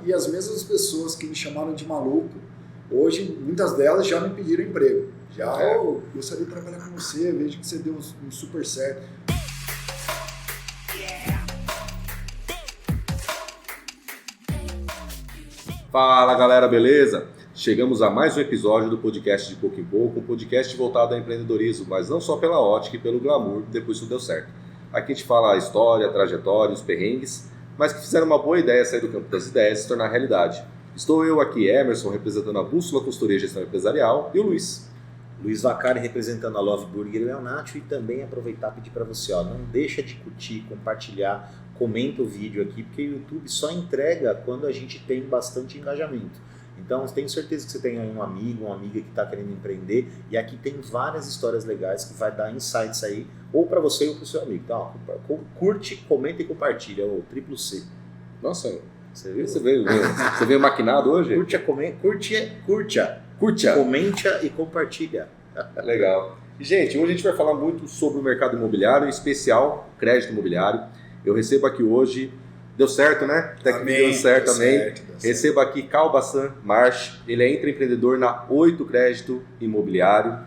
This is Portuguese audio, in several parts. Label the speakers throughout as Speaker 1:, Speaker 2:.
Speaker 1: e as mesmas pessoas que me chamaram de maluco, hoje, muitas delas já me pediram emprego. Eu gostaria de trabalhar com você, vejo que você deu um super certo.
Speaker 2: Fala galera, beleza? Chegamos a mais um episódio do podcast de Pouco em Pouco, um podcast voltado ao empreendedorismo, mas não só pela ótica e pelo glamour, depois tudo deu certo. Aqui a gente fala a história, a trajetória, os perrengues, mas que fizeram uma boa ideia sair do campo das ideias e se tornar realidade. Estou eu aqui, Emerson, representando a Bússola Consultoria e Gestão Empresarial, e o Luiz
Speaker 3: Vacari representando a Love Burger e Leon Nacho, e também aproveitar e pedir para você, não deixa de curtir, compartilhar, comenta o vídeo aqui, porque o YouTube só entrega quando a gente tem bastante engajamento. Então, tenho certeza que você tem aí um amigo, uma amiga que está querendo empreender, e aqui tem várias histórias legais que vai dar insights aí, ou para você ou para o seu amigo. Então, curte, comenta e compartilha, o triplo C.
Speaker 2: Nossa, você veio maquinado hoje?
Speaker 3: Curte, comente e compartilha.
Speaker 2: Legal. Gente, hoje a gente vai falar muito sobre o mercado imobiliário, em especial crédito imobiliário. Eu recebo aqui hoje, deu certo, né? Até que deu certo, amém. Recebo aqui Cal Bassan March, ele é intraempreendedor na 8 Crédito Imobiliário,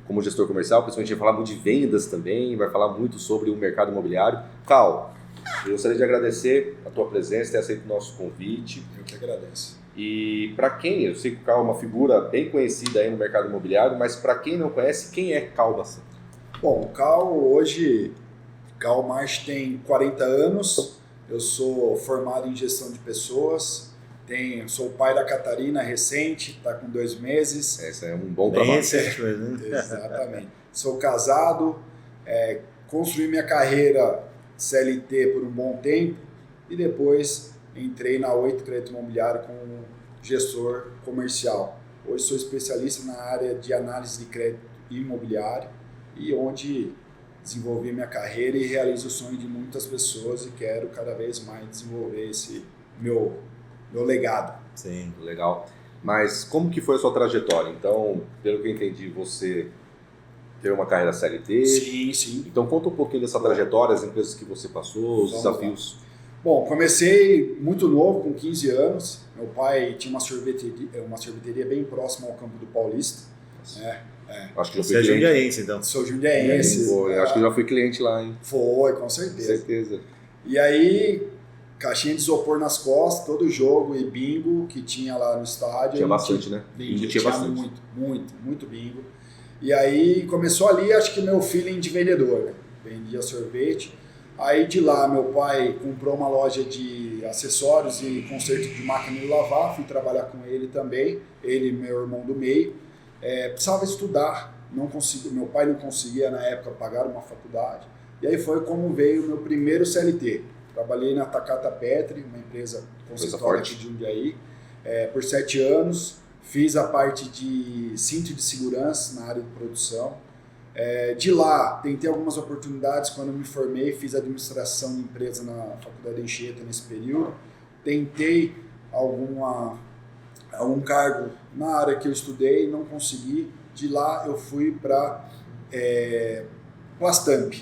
Speaker 2: como gestor comercial, principalmente vai falar muito de vendas também, vai falar muito sobre o mercado imobiliário. Cal, eu gostaria de agradecer a tua presença, ter aceito o nosso convite.
Speaker 1: Eu que agradeço.
Speaker 2: E para quem, eu sei que o Cal é uma figura bem conhecida aí no mercado imobiliário, mas para quem não conhece, quem é Cal Bassan?
Speaker 1: Bom, Cal March tem 40 anos, eu sou formado em gestão de pessoas, sou o pai da Catarina recente, está com 2 meses.
Speaker 2: Esse é um bom trabalho.
Speaker 3: Recente mesmo, né?
Speaker 1: Exatamente. Sou casado, construí minha carreira CLT por um bom tempo e depois entrei na 8 Crédito Imobiliário como gestor comercial. Hoje sou especialista na área de análise de crédito imobiliário e onde desenvolvi minha carreira e realizo o sonho de muitas pessoas e quero cada vez mais desenvolver esse meu legado.
Speaker 2: Sim, legal. Mas como que foi a sua trajetória? Então, pelo que eu entendi, você teve uma carreira CLT.
Speaker 1: Sim.
Speaker 2: Então conta um pouquinho dessa trajetória, as empresas que você passou, os desafios.
Speaker 1: Bom, comecei muito novo, com 15 anos. Meu pai tinha uma sorveteria bem próxima ao Campo do Paulista.
Speaker 2: Acho que já fui
Speaker 3: Você é jundiaense, então.
Speaker 1: Sou jundiaense.
Speaker 2: Acho que já fui cliente lá, hein?
Speaker 1: Foi, com certeza.
Speaker 2: Certeza.
Speaker 1: E aí, caixinha de isopor nas costas, todo jogo e bingo que tinha lá no estádio.
Speaker 2: Tinha bastante, né?
Speaker 1: Bingo tinha bastante. Muito bingo. E aí começou ali, acho que meu feeling de vendedor, né? Vendia sorvete. Aí de lá meu pai comprou uma loja de acessórios e conserto de máquina de lavar, fui trabalhar com ele também, ele e meu irmão do meio. Precisava estudar, meu pai não conseguia na época pagar uma faculdade. E aí foi como veio o meu primeiro CLT. Trabalhei na Takata Petri, uma empresa conceituada aqui de Jundiaí, por 7 anos. Fiz a parte de cinto de segurança na área de produção. De lá, tentei algumas oportunidades quando eu me formei, fiz administração de empresa na Faculdade Anchieta nesse período. Tentei algum cargo na área que eu estudei, não consegui. De lá eu fui para Plastamp,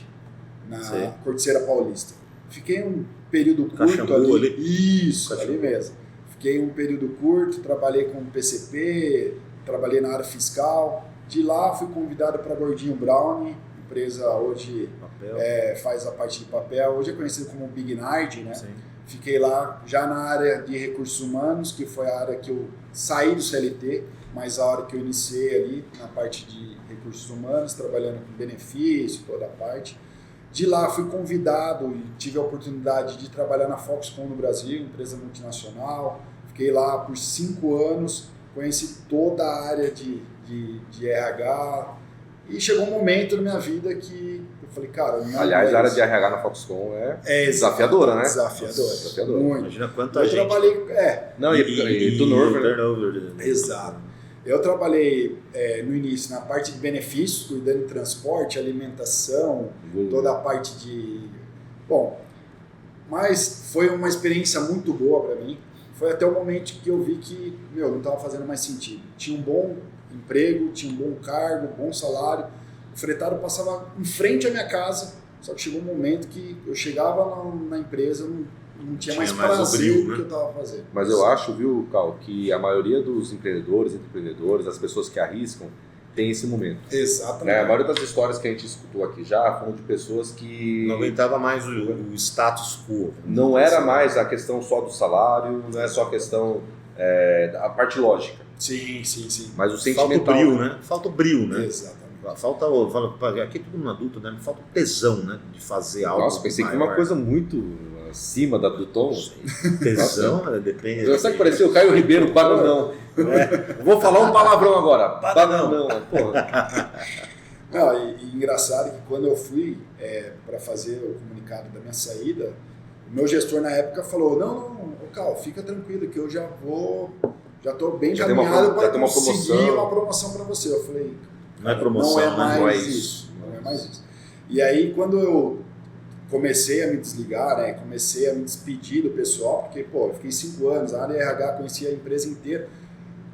Speaker 1: na Corticeira Paulista. Fiquei um período curto ali. Isso, ali mesmo. Fiquei um período curto, trabalhei com PCP, trabalhei na área fiscal. De lá fui convidado para Gordinho Brownie, empresa hoje faz a parte de papel, hoje é conhecido como Big Nard, né? Sim. Fiquei lá já na área de recursos humanos, que foi a área que eu saí do CLT, mas a hora que eu iniciei ali na parte de recursos humanos, trabalhando com benefício, toda a parte. De lá fui convidado e tive a oportunidade de trabalhar na Foxconn no Brasil, empresa multinacional. Fiquei lá por 5 anos, conheci toda a área de RH e chegou um momento na minha vida que eu falei, cara...
Speaker 2: Aliás, a área de RH na Foxconn é desafiadora, né?
Speaker 1: Desafiadora. Muito.
Speaker 3: Imagina quanta gente...
Speaker 1: Eu trabalhei...
Speaker 2: E
Speaker 3: turnover.
Speaker 1: Exato. Eu trabalhei no início na parte de benefícios, cuidando de transporte, alimentação, toda a parte de... Bom, mas foi uma experiência muito boa para mim. Foi até o momento que eu vi que, não estava fazendo mais sentido. Tinha um bom emprego, tinha um bom cargo, bom salário. O fretário passava em frente à minha casa, só que chegou um momento que eu chegava na empresa, não não tinha mais prazer no que eu estava fazendo.
Speaker 2: Mas eu acho, viu, Cal, que a maioria dos empreendedores, as pessoas que arriscam, tem esse momento.
Speaker 1: Exatamente.
Speaker 2: A maioria das histórias que a gente escutou aqui já foram de pessoas que...
Speaker 3: Não aguentava mais o status quo.
Speaker 2: Não era mais a questão só do salário, não é só a questão da parte lógica.
Speaker 1: Sim.
Speaker 2: Mas o sentimental...
Speaker 3: Falta o brio, né?
Speaker 1: Exatamente.
Speaker 3: Aqui todo mundo adulto, né? Falta o tesão, né? De fazer algo.
Speaker 2: Nossa, pensei que foi uma coisa muito acima do tom.
Speaker 3: Tesão, depende.
Speaker 2: Sabe que parecia o Caio Ribeiro, bananão. Vou falar um palavrão agora. Bananão.
Speaker 1: Não, e engraçado que quando eu fui para fazer o comunicado da minha saída, o meu gestor na época falou, não, Cal, fica tranquilo que eu já estou bem caminhado para conseguir uma promoção para você. Eu falei,
Speaker 3: não é promoção,
Speaker 1: não é isso. E aí quando eu comecei a me desligar, né, comecei a me despedir do pessoal, porque eu fiquei 5 anos, a área RH, conhecia a empresa inteira,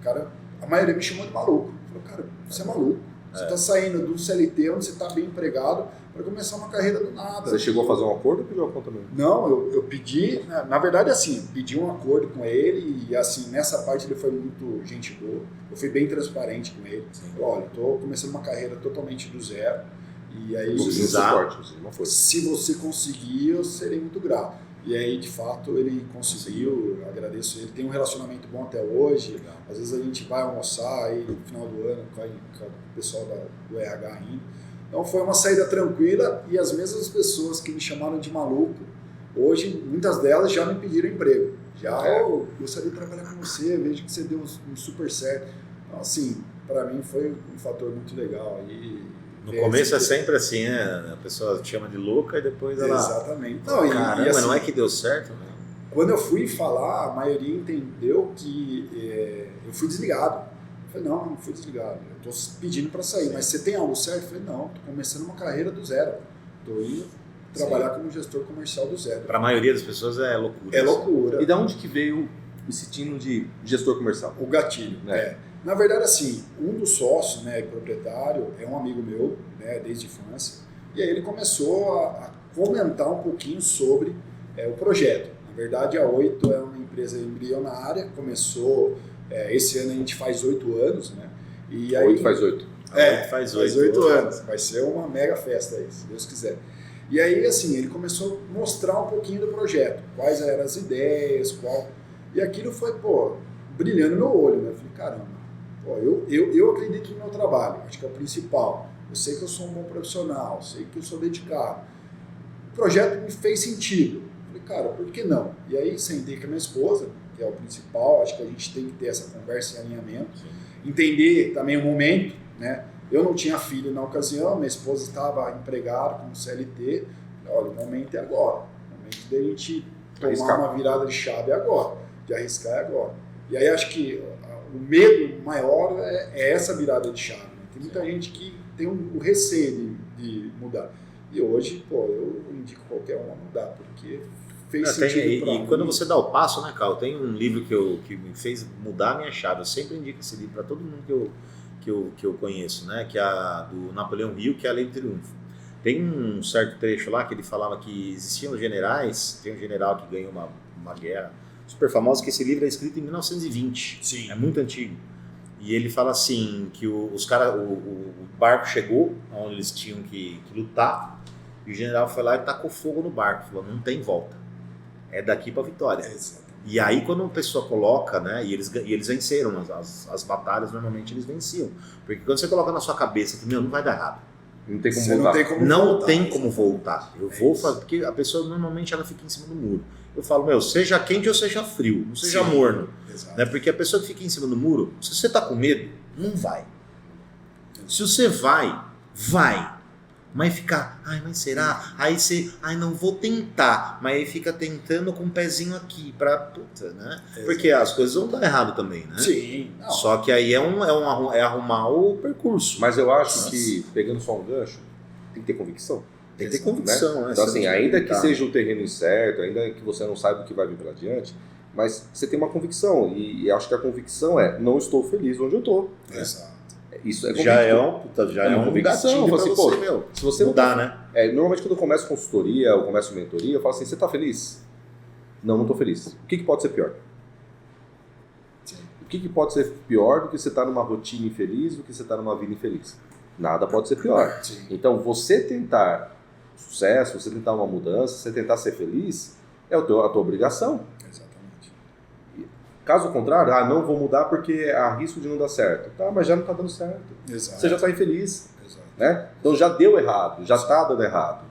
Speaker 1: cara, a maioria me chamou de maluco. Falou, cara, você é maluco. Você está saindo do CLT, onde você está bem empregado, para começar uma carreira do nada.
Speaker 2: Você chegou a fazer um acordo ou pediu uma conta mesmo?
Speaker 1: Não, eu pedi, na verdade assim, pedi um acordo com ele e assim, nessa parte ele foi muito gente boa. Eu fui bem transparente com ele. Falei, olha, estou começando uma carreira totalmente do zero. E aí, se você conseguir, eu serei muito grato. E aí, de fato, ele conseguiu, eu agradeço ele. Tem um relacionamento bom até hoje. Legal. Às vezes a gente vai almoçar aí no final do ano com o pessoal do RH ainda. Então foi uma saída tranquila e as mesmas pessoas que me chamaram de maluco, hoje, muitas delas já me pediram emprego. Eu gostaria de trabalhar com você, vejo que você deu um super certo. Então, assim, para mim foi um fator muito legal.
Speaker 3: No começo é sempre assim, né? A pessoa te chama de louca e depois ela...
Speaker 1: Exatamente.
Speaker 3: Caramba, assim, não é que deu certo? Né?
Speaker 1: Quando eu fui falar, a maioria entendeu que eu fui desligado. Eu falei, não fui desligado. Eu estou pedindo para sair. Sim. Mas você tem algo certo? Eu falei, não, estou começando uma carreira do zero. Estou indo trabalhar como gestor comercial do zero.
Speaker 3: Para a maioria das pessoas é loucura.
Speaker 1: É loucura.
Speaker 2: E de onde que veio esse tino de gestor comercial?
Speaker 1: O gatilho, Na verdade, assim, um dos sócios, né, proprietário, é um amigo meu, né, desde a infância, e aí ele começou a comentar um pouquinho sobre o projeto. Na verdade, a 8 é uma empresa embrionária, começou, esse ano a gente faz 8 anos, né? E aí,
Speaker 2: 8 faz 8.
Speaker 1: Faz 8 anos, vai ser uma mega festa aí, se Deus quiser. E aí, assim, ele começou a mostrar um pouquinho do projeto, quais eram as ideias, e aquilo foi, brilhando no olho, né? Eu falei, caramba. Eu acredito no meu trabalho, acho que é o principal. Eu sei que eu sou um bom profissional, sei que eu sou dedicado. O projeto me fez sentido. Falei, cara, por que não? E aí sentei com a minha esposa, que é o principal, acho que a gente tem que ter essa conversa em alinhamento. Entender também o momento, né? Eu não tinha filho na ocasião, minha esposa estava empregada como CLT. Olha, o momento é agora. O momento de a gente tomar uma virada de chave é agora, de arriscar é agora. E aí acho que o medo maior é essa virada de chave. Né? Tem muita gente que tem o receio de mudar. E hoje, eu indico qualquer um a mudar, porque fez sentido para mim.
Speaker 3: E quando você dá o passo, né, Carl? Tem um livro que me fez mudar a minha chave. Eu sempre indico esse livro para todo mundo que eu conheço, né? Que é do Napoleão Hill, que é A Lei do Triunfo. Tem um certo trecho lá que ele falava que existiam generais, tem um general que ganhou uma guerra super famosa, que esse livro é escrito em 1920.
Speaker 1: Sim.
Speaker 3: É muito antigo. E ele fala assim, que o barco chegou onde eles tinham que lutar, e o general foi lá e tacou fogo no barco, falou, não tem volta, é daqui para a vitória. E aí quando uma pessoa coloca, né, e eles venceram, as batalhas normalmente eles venciam, porque quando você coloca na sua cabeça que não vai dar errado,
Speaker 2: não tem como voltar.
Speaker 3: Não tem como voltar. Eu vou fazer, porque a pessoa normalmente ela fica em cima do muro. Eu falo, seja quente ou seja frio, não seja morno. Né? Porque a pessoa que fica em cima do muro, se você está com medo, não vai. Se você vai. Mas ficar, mas será? Aí você, não vou tentar. Mas aí fica tentando com o pezinho aqui, né? Porque as coisas vão dar errado também, né?
Speaker 1: Sim. Não.
Speaker 3: Só que aí é arrumar o percurso.
Speaker 2: Mas eu acho que, pegando só um gancho, tem que ter convicção.
Speaker 3: Tem que ter convicção, né?
Speaker 2: Então, assim, ainda que seja o terreno incerto, ainda que você não saiba o que vai vir pela diante, mas você tem uma convicção. E acho que a convicção não estou feliz onde eu estou.
Speaker 1: Exato.
Speaker 2: Isso é
Speaker 3: já é uma
Speaker 2: convicção.
Speaker 3: Pra você,
Speaker 2: se você
Speaker 3: mudar, né?
Speaker 2: Normalmente quando eu começo consultoria ou começo mentoria, eu falo assim, você está feliz? Não estou feliz. O que pode ser pior?
Speaker 1: Sim.
Speaker 2: O que pode ser pior do que você estar numa rotina infeliz, do que você estar numa vida infeliz? Nada pode ser pior.
Speaker 1: Sim.
Speaker 2: Então, você tentar sucesso, você tentar uma mudança, você tentar ser feliz, é a tua obrigação.
Speaker 1: Exatamente.
Speaker 2: Caso contrário, não vou mudar porque há risco de não dar certo. Tá, mas já não está dando certo.
Speaker 1: Exato.
Speaker 2: Você já está infeliz.
Speaker 1: Exato.
Speaker 2: Né? Então já deu errado, já está dando errado.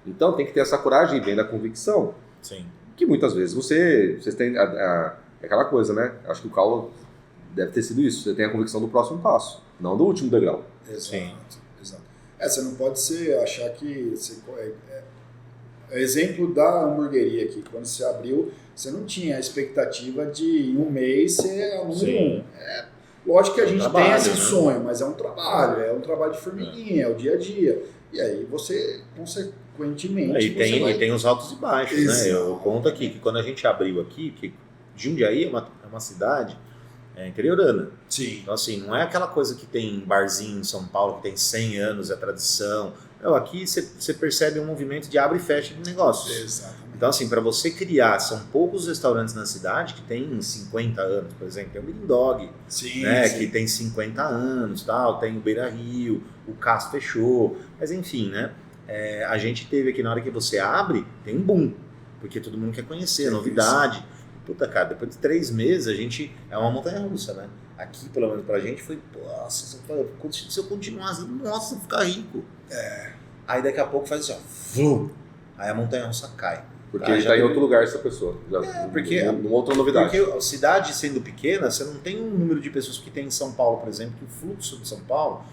Speaker 2: Então tem que ter essa coragem e bem da convicção.
Speaker 3: Sim.
Speaker 2: Que muitas vezes vocês têm aquela coisa, né? Acho que o Caulo deve ter sido isso. Você tem a convicção do próximo passo, não do último degrau.
Speaker 1: Exato.
Speaker 3: Sim.
Speaker 1: Exato. Você não pode achar que... exemplo da hamburgueria aqui, quando você abriu, você não tinha a expectativa de em um mês ser a número 1. Lógico que a gente tem esse sonho, mas é um trabalho de formiguinha, é o dia a dia. E aí você, consequentemente...
Speaker 3: E tem os altos e baixos,
Speaker 1: Exato.
Speaker 3: né? Eu conto aqui que quando a gente abriu aqui, que Jundiaí é uma cidade interiorana.
Speaker 1: Sim.
Speaker 3: Então, assim, não é aquela coisa que tem barzinho em São Paulo, que tem 100 anos, é tradição. Não, aqui você percebe um movimento de abre e fecha de negócios.
Speaker 1: Exatamente.
Speaker 3: Então, assim, para você criar, são poucos restaurantes na cidade que tem 50 anos, por exemplo. Tem o Mirim Dog,
Speaker 1: Sim,
Speaker 3: né,
Speaker 1: sim.
Speaker 3: que tem 50 anos, tal, tem o Beira Rio, o Cas fechou. Mas, enfim, né, a gente teve aqui, na hora que você abre, tem um boom, porque todo mundo quer conhecer, novidade. Puta, cara, depois de 3 meses, a gente é uma montanha-russa, né? Aqui, pelo menos pra gente, foi, nossa, se eu continuasse, nossa, vou ficar rico. Aí daqui a pouco faz assim, ó, aí a montanha-russa cai.
Speaker 2: Porque ele está em outro lugar, essa pessoa.
Speaker 3: Porque
Speaker 2: numa outra novidade.
Speaker 3: Porque a cidade sendo pequena, você não tem um número de pessoas que tem em São Paulo, por exemplo, que o fluxo de São Paulo,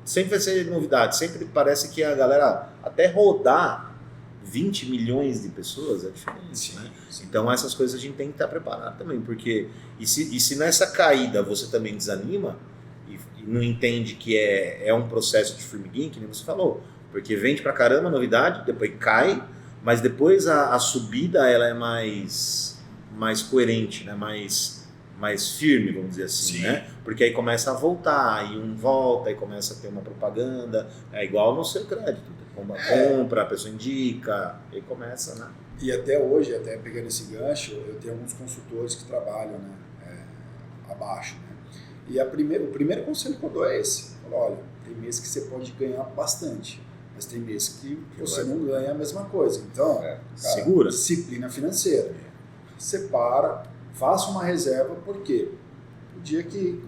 Speaker 3: sempre vai ser novidade. Sempre parece que a galera, até rodar 20 milhões de pessoas, é diferente,
Speaker 1: Sim,
Speaker 3: né?
Speaker 1: sim.
Speaker 3: Então essas coisas a gente tem que estar preparado também, porque e se nessa caída você também desanima e não entende que é um processo de formiguinha, que nem você falou, porque vende pra caramba a novidade, depois cai, mas depois a subida ela é mais coerente, né? mais firme, vamos dizer assim,
Speaker 1: Sim.
Speaker 3: né? Porque aí começa a voltar, aí um volta, aí começa a ter uma propaganda, é igual no seu crédito, compra, a pessoa indica, aí começa, né?
Speaker 1: E até hoje, até pegando esse gancho, eu tenho alguns consultores que trabalham, né, abaixo, né? E o primeiro conselho que eu dou é esse. Olha, tem mês que você pode ganhar bastante, mas tem mês que você não ganha a mesma coisa. Então, cara,
Speaker 3: segura.
Speaker 1: Disciplina financeira. Separa, faça uma reserva, porque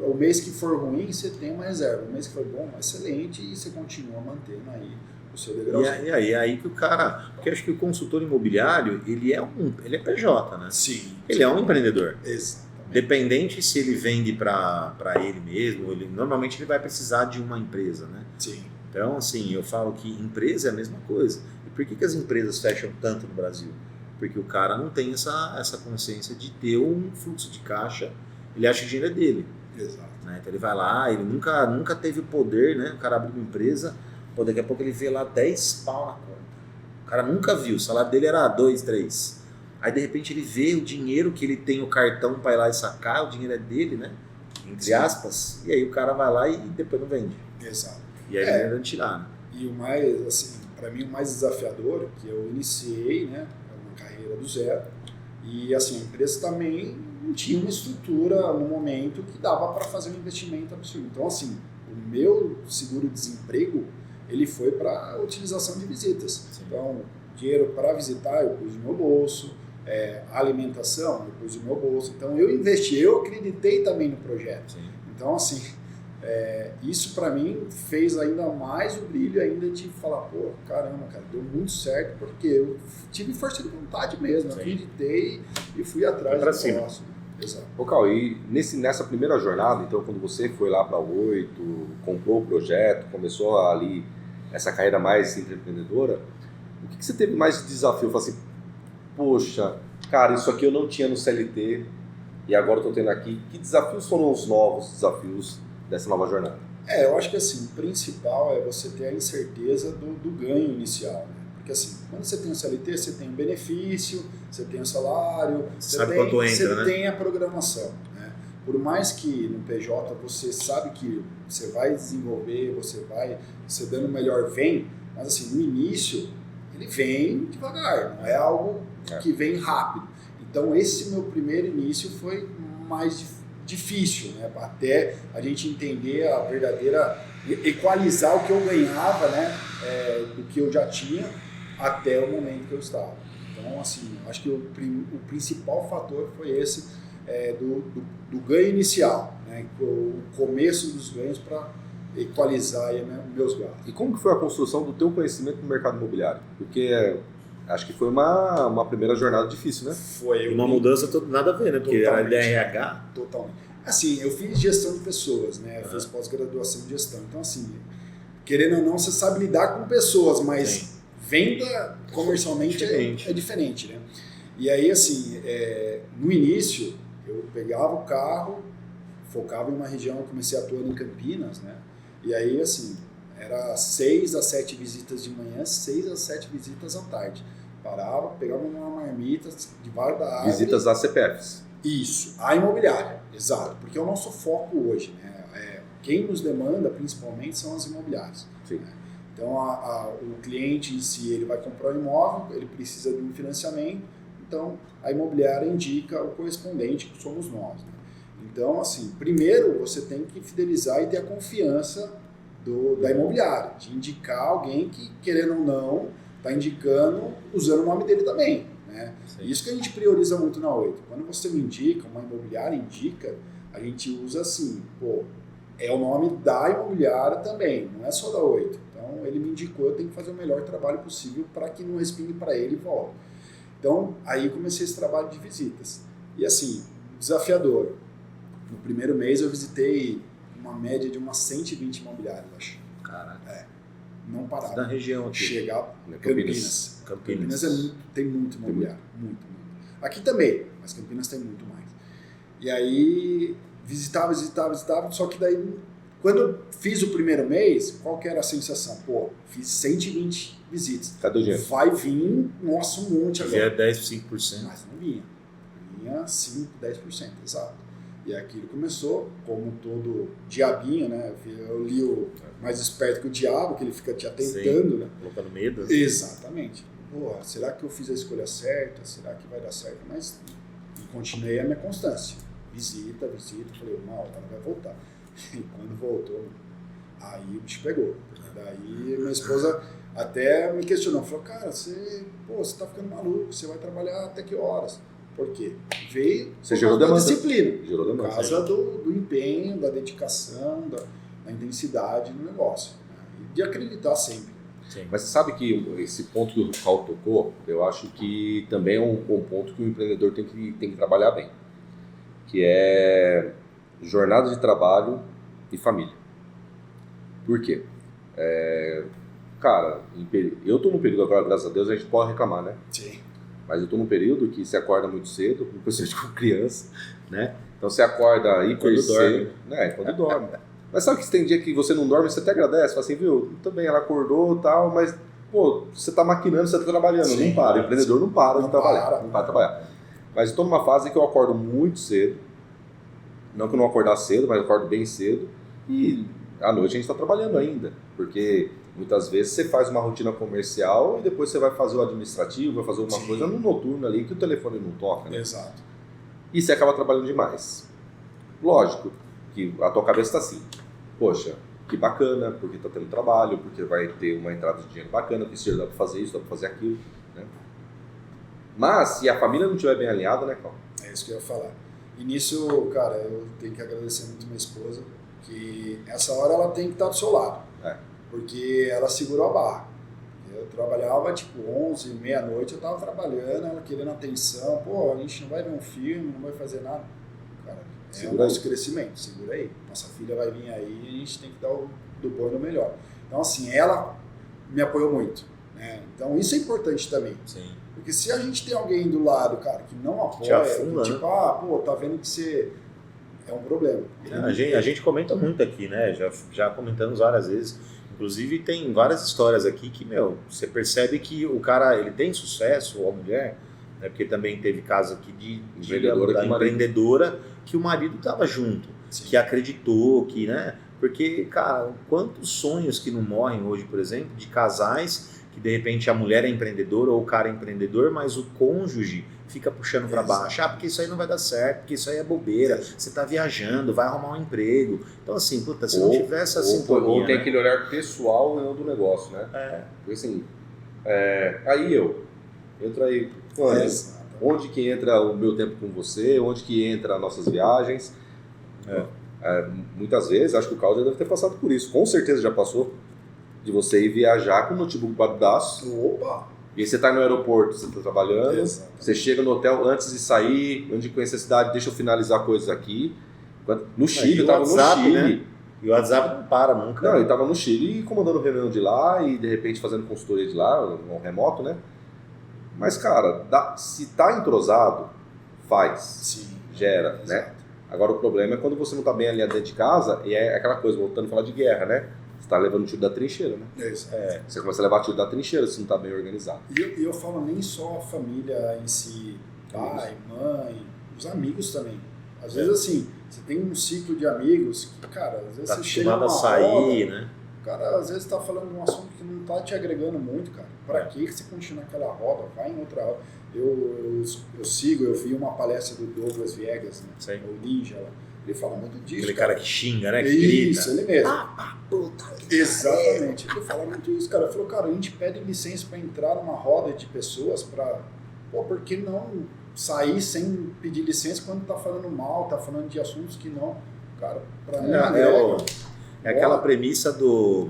Speaker 1: o mês que for ruim, você tem uma reserva. O mês que for bom, excelente, e você continua mantendo aí o seu degrau.
Speaker 3: E aí que o cara... Porque eu acho que o consultor imobiliário, ele é PJ, né?
Speaker 1: Sim.
Speaker 3: Ele é um empreendedor.
Speaker 1: Exatamente.
Speaker 3: Dependente se ele vende para ele mesmo, normalmente ele vai precisar de uma empresa, né?
Speaker 1: Sim.
Speaker 3: Então, assim, eu falo que empresa é a mesma coisa. E por que as empresas fecham tanto no Brasil? Porque o cara não tem essa consciência de ter um fluxo de caixa, ele acha que o dinheiro é dele.
Speaker 1: Exato.
Speaker 3: Né? Então ele vai lá, ele nunca teve o poder, né? O cara abre uma empresa, daqui a pouco ele vê lá 10 pau na conta. O cara nunca viu, o salário dele era 2, 3. Aí de repente ele vê o dinheiro que ele tem o cartão para ir lá e sacar, o dinheiro é dele, né? Entre aspas. E aí o cara vai lá e depois não vende.
Speaker 1: Exato.
Speaker 3: E aí ele tenta tirar, né?
Speaker 1: E o mais, assim, para mim o mais desafiador, que eu iniciei, né, uma carreira do zero, e assim, a empresa também não tinha uma estrutura no momento que dava para fazer um investimento absurdo. Então, assim, o meu seguro-desemprego, ele foi para utilização de visitas.
Speaker 3: Sim.
Speaker 1: Então, dinheiro para visitar, eu pus no meu bolso, alimentação, eu pus no meu bolso. Então, eu investi, eu acreditei também no projeto.
Speaker 3: Sim.
Speaker 1: Então, assim, isso para mim fez ainda mais o brilho ainda de falar, pô, caramba, cara, deu muito certo, porque eu tive força de vontade mesmo, acreditei e fui atrás do negócio. Exato.
Speaker 2: Ô, Cal, e nessa primeira jornada, então, quando você foi lá para o 8, comprou o projeto, começou ali essa carreira mais empreendedora, o que você teve mais de desafio? Falei assim, poxa, cara, isso aqui eu não tinha no CLT e agora eu tô tendo aqui. Que desafios foram os novos desafios dessa nova jornada?
Speaker 1: Eu acho que assim, o principal é você ter a incerteza do ganho inicial, né? Porque assim, quando você tem o CLT, você tem o benefício, você tem o salário, você tem a programação, né? Por mais que no PJ você sabe que você vai desenvolver, você dando o melhor vem, mas assim, no início ele vem devagar, não é algo que vem rápido. Então esse meu primeiro início foi mais difícil, né? Até a gente entender a verdadeira, equalizar o que eu ganhava, né? Do que eu já tinha até o momento que eu estava. Então, assim, acho que o principal fator foi esse do ganho inicial, né? O começo dos ganhos para equalizar aí, né, meus gastos.
Speaker 2: E como que foi a construção do teu conhecimento no mercado imobiliário? Porque acho que foi uma primeira jornada difícil, né?
Speaker 3: Foi uma mudança nada a ver, né? Porque era DRH.
Speaker 1: Totalmente. Assim, eu fiz gestão de pessoas, né? Eu fiz pós-graduação em gestão. Então, assim, querendo ou não, você sabe lidar com pessoas, mas venda comercialmente é diferente, né? E aí, assim, no início, eu pegava o carro, focava em uma região, eu comecei atuando em Campinas, né? E aí, assim, era 6 a 7 visitas de manhã, 6 a 7 visitas à tarde. Parava, pegava uma marmita debaixo da árvore.
Speaker 2: Visitas às CPFs.
Speaker 1: Isso, a imobiliária, exato. Porque é o nosso foco hoje, né? Quem nos demanda, principalmente, são as imobiliárias.
Speaker 2: Sim.
Speaker 1: Né? Então, o cliente em si, ele vai comprar um imóvel, ele precisa de um financiamento, então a imobiliária indica o correspondente, que somos nós. Né? Então, assim, primeiro você tem que fidelizar e ter a confiança da imobiliária, de indicar alguém que, querendo ou não, está indicando usando o nome dele também. Né? Isso que a gente prioriza muito na 8. Quando você me indica, uma imobiliária indica, a gente usa assim, é o nome da imobiliária também, não é só da 8. Então, ele me indicou, eu tenho que fazer o melhor trabalho possível para que não respingue para ele e volte. Então, aí comecei esse trabalho de visitas. E assim, desafiador. No primeiro mês eu visitei uma média de umas 120 imobiliárias, acho.
Speaker 3: Caraca.
Speaker 1: Não parava.
Speaker 3: Da região aqui.
Speaker 1: Chegar Campinas. Campinas tem muito imobiliário. Muito. Aqui também, mas Campinas tem muito mais. E aí, visitava, só que daí, quando eu fiz o primeiro mês, qual que era a sensação? Fiz 120 visitas.
Speaker 2: Cadê o dinheiro?
Speaker 1: Vai vir, nossa, um monte agora.
Speaker 3: Vinha 10, 5%.
Speaker 1: Mas não vinha. Vinha 5, 10%, exato. E aquilo começou, como todo diabinho, né? Eu li o Mais Esperto que o Diabo, que ele fica te atentando, né?
Speaker 3: Colocando medo.
Speaker 1: Exatamente. Será que eu fiz a escolha certa? Será que vai dar certo? Mas continuei a minha constância. Visita, falei, uma hora vai voltar. E quando voltou, aí o bicho pegou. Daí minha esposa até me questionou, falou, cara, você tá ficando maluco, você vai trabalhar até que horas? Por quê? Veio
Speaker 2: você gerou demanda.
Speaker 1: Disciplina.
Speaker 2: Gerou demanda.
Speaker 1: Por causa do empenho, da dedicação, da intensidade no negócio. Né? E de acreditar sempre.
Speaker 2: Sim. Mas você sabe que esse ponto que o Raul tocou, eu acho que também é um ponto que o empreendedor tem que trabalhar bem. Que é jornada de trabalho e família. Por quê? Cara, eu estou num período agora, graças a Deus, a gente pode reclamar, né?
Speaker 1: Sim.
Speaker 2: Mas eu estou num período que você acorda muito cedo, principalmente com criança, né? Então você acorda hiper cedo, né? Quando dorme. Mas sabe que tem dia que você não dorme, você até agradece, fala assim, viu, também ela acordou e tal, mas, você está maquinando, você está trabalhando, sim, não para. O empreendedor não para de trabalhar, não para de trabalhar. Mas eu estou numa fase que eu acordo muito cedo, não que eu não acordar cedo, mas eu acordo bem cedo, e à noite a gente está trabalhando ainda, porque muitas vezes você faz uma rotina comercial e depois você vai fazer o administrativo, vai fazer alguma coisa no noturno ali que o telefone não toca, né?
Speaker 1: Exato.
Speaker 2: E você acaba trabalhando demais. Lógico que a tua cabeça está assim, poxa, que bacana, porque está tendo trabalho, porque vai ter uma entrada de dinheiro bacana, porque se dá para fazer isso, dá para fazer aquilo, né? Mas se a família não estiver bem alinhada, né, Cláudio?
Speaker 1: É isso que eu ia falar. E nisso, cara, eu tenho que agradecer muito minha esposa, que essa hora ela tem que estar do seu lado. Porque ela segurou a barra. Eu trabalhava tipo 11, meia-noite, eu tava trabalhando, ela querendo atenção. A gente não vai ver um filme, não vai fazer nada. Cara, o nosso crescimento, segura aí. Nossa filha vai vir aí e a gente tem que dar do bom e do melhor. Então, assim, ela me apoiou muito. Né? Então, isso é importante também.
Speaker 3: Sim.
Speaker 1: Porque se a gente tem alguém do lado, cara, que não apoia, tá vendo que você... É um problema.
Speaker 3: A gente comenta muito aqui, né? Já comentamos várias vezes. Inclusive tem várias histórias aqui que, você percebe que o cara, ele tem sucesso, ou a mulher, né? Porque também teve caso aqui da empreendedora que o marido estava junto, sim, que acreditou, que, né? Porque, cara, quantos sonhos que não morrem hoje, por exemplo, de casais que de repente a mulher é empreendedora ou o cara é empreendedor, mas o cônjuge fica puxando para baixo. Porque isso aí não vai dar certo, porque isso aí é bobeira, você está viajando, vai arrumar um emprego. Então assim, puta, se não tiver essa sintonia...
Speaker 2: Ou tem aquele olhar pessoal e não do negócio, né? Porque assim, aí eu entro aí, onde que entra o meu tempo com você, onde que entra as nossas viagens. Muitas vezes, acho que o Carlos já deve ter passado por isso, com certeza já passou, de você ir viajar com o notebook para o braço.
Speaker 1: Opa!
Speaker 2: E aí você está no aeroporto, você está trabalhando, você chega no hotel antes de sair, antes de conhecer a cidade, deixa eu finalizar coisas aqui. No Chile, eu estava no Chile.
Speaker 3: Né? E o WhatsApp não para nunca.
Speaker 2: Não, eu estava no Chile comandando reunião de lá e de repente fazendo consultoria de lá, um remoto, né? Mas, cara, se tá entrosado, faz. Sim. Gera, né? Agora o problema é quando você não está bem ali dentro de casa e é aquela coisa, voltando a falar de guerra, né? Você está levando tiro da trincheira, né? Você começa a levar tiro da trincheira se não está bem organizado.
Speaker 1: E eu falo nem só a família em si, pai, mãe, os amigos também. Às vezes assim, você tem um ciclo de amigos que, cara, às vezes você chega numa
Speaker 3: sair,
Speaker 1: roda,
Speaker 3: né?
Speaker 1: O cara às vezes está falando de um assunto que não está te agregando muito, cara. Para que você continua naquela roda? Vai em outra roda. Eu vi uma palestra do Douglas Viegas, né? O Ninja lá. Ele fala muito disso.
Speaker 3: Aquele cara que xinga, né? Que
Speaker 1: isso,
Speaker 3: grita.
Speaker 1: ele mesmo.
Speaker 3: Puta.
Speaker 1: Exatamente. Ele fala muito isso, cara. Ele falou, cara, a gente pede licença para entrar numa roda de pessoas para... Pô, por que não sair sem pedir licença quando tá falando mal, tá falando de assuntos que não... Cara, para mim
Speaker 3: é aquela premissa do...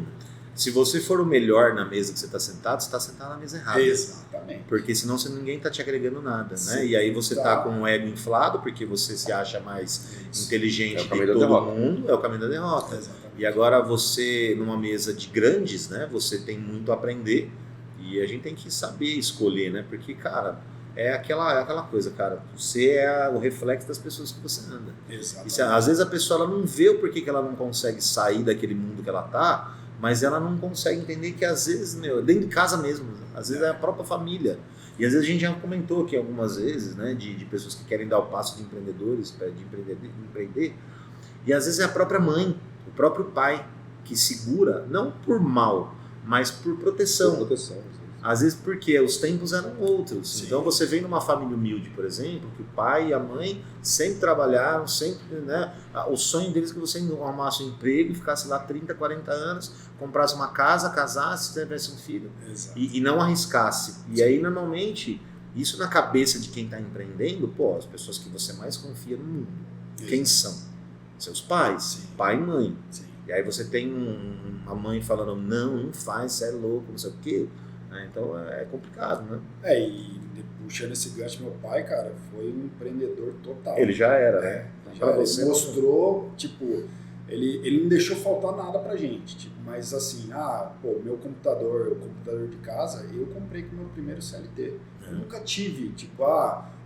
Speaker 3: Se você for o melhor na mesa que você está sentado na mesa errada.
Speaker 1: Exatamente.
Speaker 3: Porque senão ninguém está te agregando nada, né? E aí você está com o ego inflado, porque você se acha mais inteligente que todo mundo, é o caminho da derrota. Exatamente. E agora você, numa mesa de grandes, né? Você tem muito a aprender e a gente tem que saber escolher, né? Porque, cara, é aquela coisa, cara, você é o reflexo das pessoas que você anda.
Speaker 1: Exatamente.
Speaker 3: E às vezes a pessoa ela não vê o porquê que ela não consegue sair daquele mundo que ela está, mas ela não consegue entender que às vezes, dentro de casa mesmo, às vezes é a própria família. E às vezes a gente já comentou aqui algumas vezes, né, de pessoas que querem dar o passo de empreendedores, de empreender, e às vezes é a própria mãe, o próprio pai, que segura, não por mal, mas por proteção. Às vezes porque os tempos eram outros. Sim. Então você vem numa família humilde, por exemplo, que o pai e a mãe sempre trabalharam, sempre, né? O sonho deles é que você arrumasse um emprego e ficasse lá 30, 40 anos, comprasse uma casa, casasse, tivesse um filho e não arriscasse. E aí, normalmente, isso na cabeça de quem está empreendendo, as pessoas que você mais confia no mundo, quem são? Seus pais, pai e mãe. Sim. E aí você tem uma mãe falando, não faz, você é louco, não sei o quê. Então é complicado, né?
Speaker 1: E puxando esse gancho, meu pai, cara, foi um empreendedor total.
Speaker 3: Ele já era, né?
Speaker 1: Ele mostrou, tipo, ele não deixou faltar nada pra gente, tipo, mas assim, meu computador, o computador de casa, eu comprei com o meu primeiro CLT. Eu nunca tive, tipo,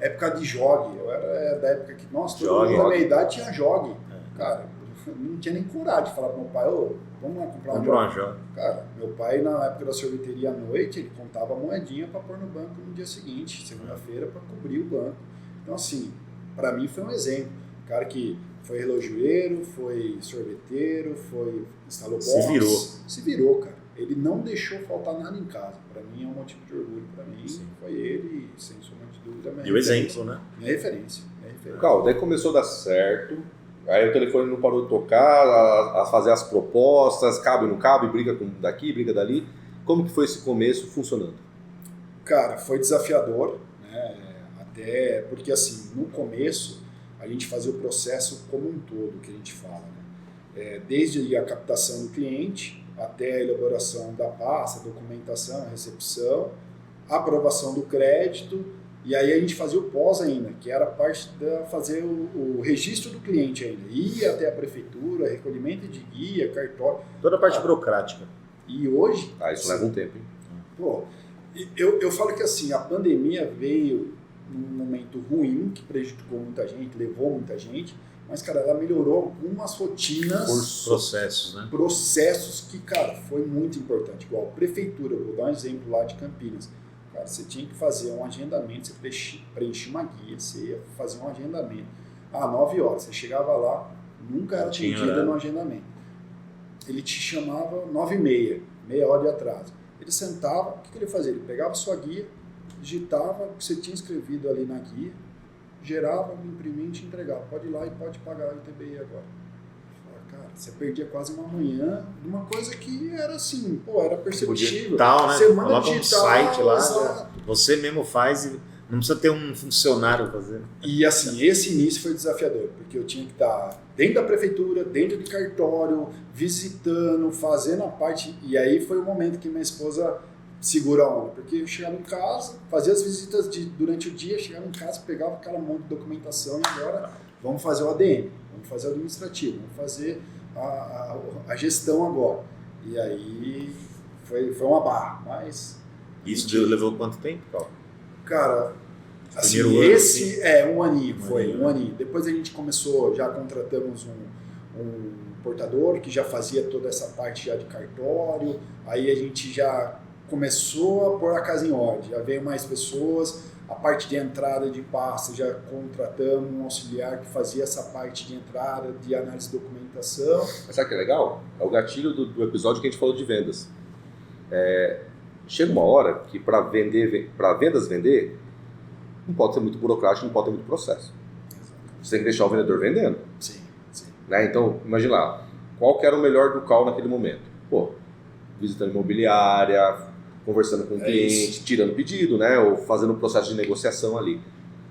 Speaker 1: época de jogue, eu era da época que, nossa, todo mundo da minha idade tinha jogue. Cara, eu não tinha nem coragem de falar pro meu pai, vamos lá comprar um jogo. Cara, meu pai, na época da sorveteria à noite, ele contava moedinha para pôr no banco no dia seguinte, segunda-feira, para cobrir o banco. Então, assim, para mim foi um exemplo. O cara que foi relojoeiro, foi sorveteiro, instalou box. Se virou, cara. Ele não deixou faltar nada em casa. Para mim é um motivo de orgulho. Para mim, foi ele, sem sombra de dúvida, minha
Speaker 3: referência. E o exemplo, né?
Speaker 1: Minha referência.
Speaker 2: Carl, daí começou a dar certo. Aí o telefone não parou de tocar, a fazer as propostas, cabe ou não cabe, briga daqui, briga dali. Como que foi esse começo funcionando?
Speaker 1: Cara, foi desafiador, né? Até porque assim, no começo a gente fazia o processo como um todo, que a gente fala, né? Desde a captação do cliente até a elaboração da pasta, documentação, recepção, aprovação do crédito. E aí a gente fazia o pós ainda, que era a parte de fazer o registro do cliente ainda. Ir até a prefeitura, recolhimento de guia, cartório.
Speaker 3: Toda a parte burocrática.
Speaker 1: E hoje...
Speaker 2: isso leva um tempo, hein?
Speaker 1: Eu falo que assim, a pandemia veio num momento ruim, que prejudicou muita gente, levou muita gente, mas, cara, ela melhorou algumas rotinas...
Speaker 3: Processos, né?
Speaker 1: Processos que, cara, foi muito importante. Igual a prefeitura, vou dar um exemplo lá de Campinas. Cara, você tinha que fazer um agendamento, você preenchia uma guia, você ia fazer um agendamento. 9 horas, você chegava lá, nunca era atendida no agendamento. Ele te chamava 9h30, meia hora de atraso. Ele sentava, o que ele fazia? Ele pegava a sua guia, digitava o que você tinha escrevido ali na guia, gerava, imprimia e te entregava. Pode ir lá e pode pagar o ITBI agora. Cara, você perdia quase uma manhã de uma coisa que era assim, era perceptível.
Speaker 3: Digital, né?
Speaker 1: Semana
Speaker 3: coloca
Speaker 1: digital,
Speaker 3: um site lá,
Speaker 1: exato.
Speaker 3: Você mesmo faz e não precisa ter um funcionário fazendo.
Speaker 1: E assim, esse início foi desafiador, porque eu tinha que estar dentro da prefeitura, dentro de cartório, visitando, fazendo a parte. E aí foi o momento que minha esposa segura a onda, porque eu chegava em casa, fazia as visitas durante o dia, chegava em casa, pegava aquela monte de documentação e agora vamos fazer o ADM, vamos fazer o administrativo, vamos fazer a gestão agora. E aí foi uma barra, mas...
Speaker 3: Isso levou quanto tempo, Paulo?
Speaker 1: Cara, assim, esse um aninho, um aninho. Depois a gente começou, já contratamos um portador que já fazia toda essa parte já de cartório, aí a gente já começou a pôr a casa em ordem, já veio mais pessoas, a parte de entrada de pasta, já contratamos um auxiliar que fazia essa parte de entrada, de análise de documentação.
Speaker 2: Mas sabe o que é legal? É o gatilho do episódio que a gente falou de vendas. Chega uma hora que para vendas vender, não pode ser muito burocrático, não pode ter muito processo. Você tem que deixar o vendedor vendendo.
Speaker 1: Sim.
Speaker 2: Né? Então, imagina lá, qual que era o melhor do call naquele momento? Visitando imobiliária, conversando com o cliente, tirando pedido, né? Ou fazendo um processo de negociação ali.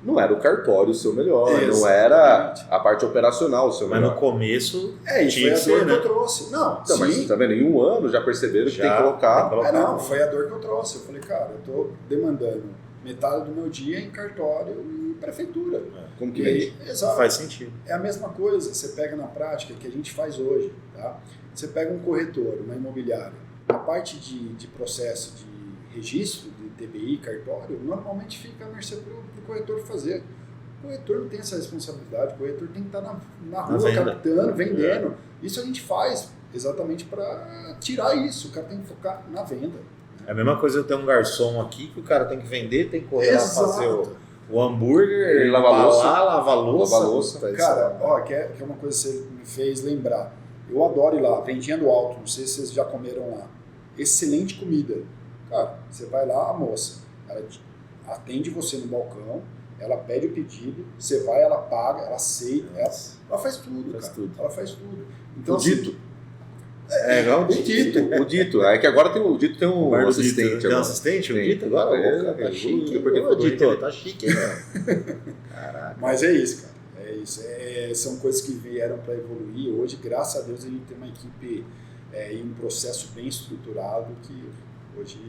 Speaker 2: Não era o cartório o seu melhor, não era a parte operacional o seu melhor.
Speaker 3: Mas no começo
Speaker 1: tinha que ser, né? Que eu trouxe. Não,
Speaker 2: então, mas tá vendo? Em um ano já perceberam que tem que colocar.
Speaker 1: Foi a dor que eu trouxe. Eu falei, cara, eu tô demandando metade do meu dia em cartório e prefeitura.
Speaker 2: Como que vende?
Speaker 1: Exato.
Speaker 3: Faz sentido.
Speaker 1: É a mesma coisa, você pega na prática que a gente faz hoje, tá? Você pega um corretor, uma imobiliária, a parte de processo de registro, de TBI, cartório, normalmente fica a mercê pro corretor fazer. O corretor não tem essa responsabilidade, o corretor tem que estar na rua, captando, vendendo. Isso a gente faz exatamente para tirar isso, o cara tem que focar na venda.
Speaker 3: É a mesma coisa eu ter um garçom aqui que o cara tem que vender, tem que correr lá fazer o hambúrguer,
Speaker 2: ele lava
Speaker 3: a louça.
Speaker 1: Cara, que é uma coisa que você me fez lembrar. Eu adoro ir lá, Vendendo Alto, não sei se vocês já comeram lá. Excelente comida. Cara, você vai lá, a moça, ela atende você no balcão, ela pede o pedido, você vai, ela paga, ela aceita, ela faz tudo, Ela faz tudo. Então,
Speaker 2: o dito.
Speaker 1: O
Speaker 2: dito. É que agora o dito tem um assistente.
Speaker 3: Tem um assistente? O dito agora? Tá chique. O dito tá chique.
Speaker 1: Caraca. Mas é isso, cara. É isso. São coisas que vieram para evoluir. Hoje, graças a Deus, a gente tem uma equipe e um processo bem estruturado que hoje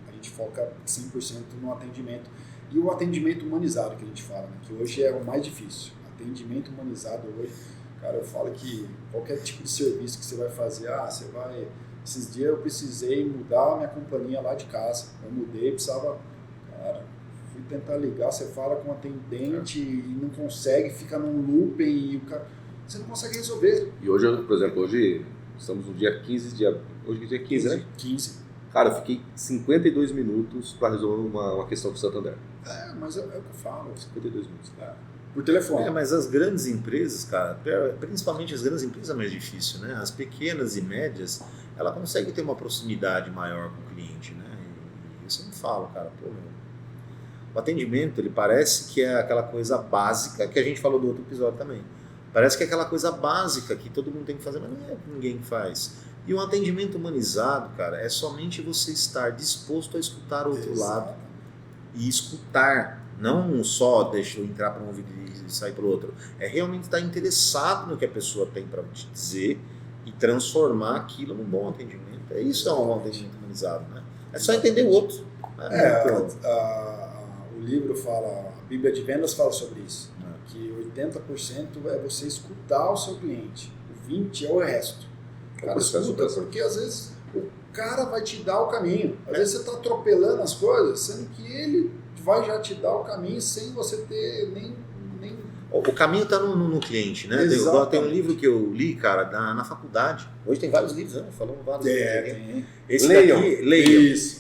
Speaker 1: a gente foca 100% no atendimento. E o atendimento humanizado que a gente fala, né? Que hoje é o mais difícil. Atendimento humanizado hoje, cara, eu falo que qualquer tipo de serviço que você vai fazer, você vai... Esses dias eu precisei mudar a minha companhia lá de casa. Eu mudei, precisava... Cara, fui tentar ligar, você fala com o atendente e não consegue, fica num looping e o cara... Você não consegue resolver.
Speaker 2: E hoje, por exemplo, hoje estamos no dia 15 de abril. Hoje é dia 15, né?
Speaker 1: 15.
Speaker 2: Cara, eu fiquei 52 minutos para resolver uma questão do Santander.
Speaker 1: Mas é o que eu falo.
Speaker 2: 52 minutos.
Speaker 1: Por telefone.
Speaker 3: Mas as grandes empresas, cara, principalmente as grandes empresas é mais difícil, né? As pequenas e médias, ela consegue ter uma proximidade maior com o cliente, né? E isso eu não falo, cara. O atendimento, ele parece que é aquela coisa básica, que a gente falou do outro episódio também. Parece que é aquela coisa básica que todo mundo tem que fazer, mas não é ninguém que faz. E um atendimento humanizado, cara, é somente você estar disposto a escutar o outro lado e escutar, não só deixa eu entrar para um ouvido e sair para o outro. É realmente estar interessado no que a pessoa tem para te dizer e transformar aquilo num bom atendimento. Isso é um bom atendimento humanizado, né? É só entender o outro.
Speaker 1: O livro fala, a Bíblia de Vendas fala sobre isso, que 80% é você escutar o seu cliente, o 20% é o resto. Cara, escuta, porque às vezes o cara vai te dar o caminho. Às vezes você está atropelando as coisas, sendo que ele vai já te dar o caminho sem você ter nem...
Speaker 3: O caminho está no cliente, né? Tem um livro que eu li, cara, na faculdade. Hoje tem vários livros, né? Falamos vários livros. Esse
Speaker 2: leiam.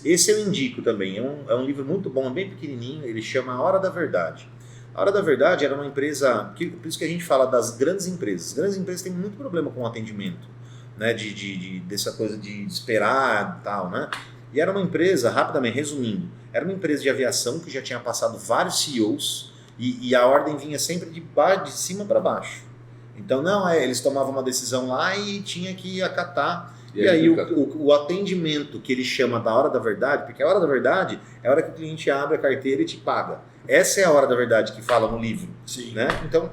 Speaker 3: Esse eu indico também. É um livro muito bom, bem pequenininho. Ele chama A Hora da Verdade. A Hora da Verdade era uma empresa... Por isso que a gente fala das grandes empresas. As grandes empresas têm muito problema com o atendimento. Né, dessa coisa de esperar e tal, né? E era uma empresa, rapidamente, resumindo, era uma empresa de aviação que já tinha passado vários CEOs e a ordem vinha sempre de cima para baixo. Então, eles tomavam uma decisão lá e tinha que acatar. E aí o atendimento que ele chama da hora da verdade, porque a hora da verdade é a hora que o cliente abre a carteira e te paga. Essa é a hora da verdade que fala no livro.
Speaker 1: Sim.
Speaker 3: Né? Então,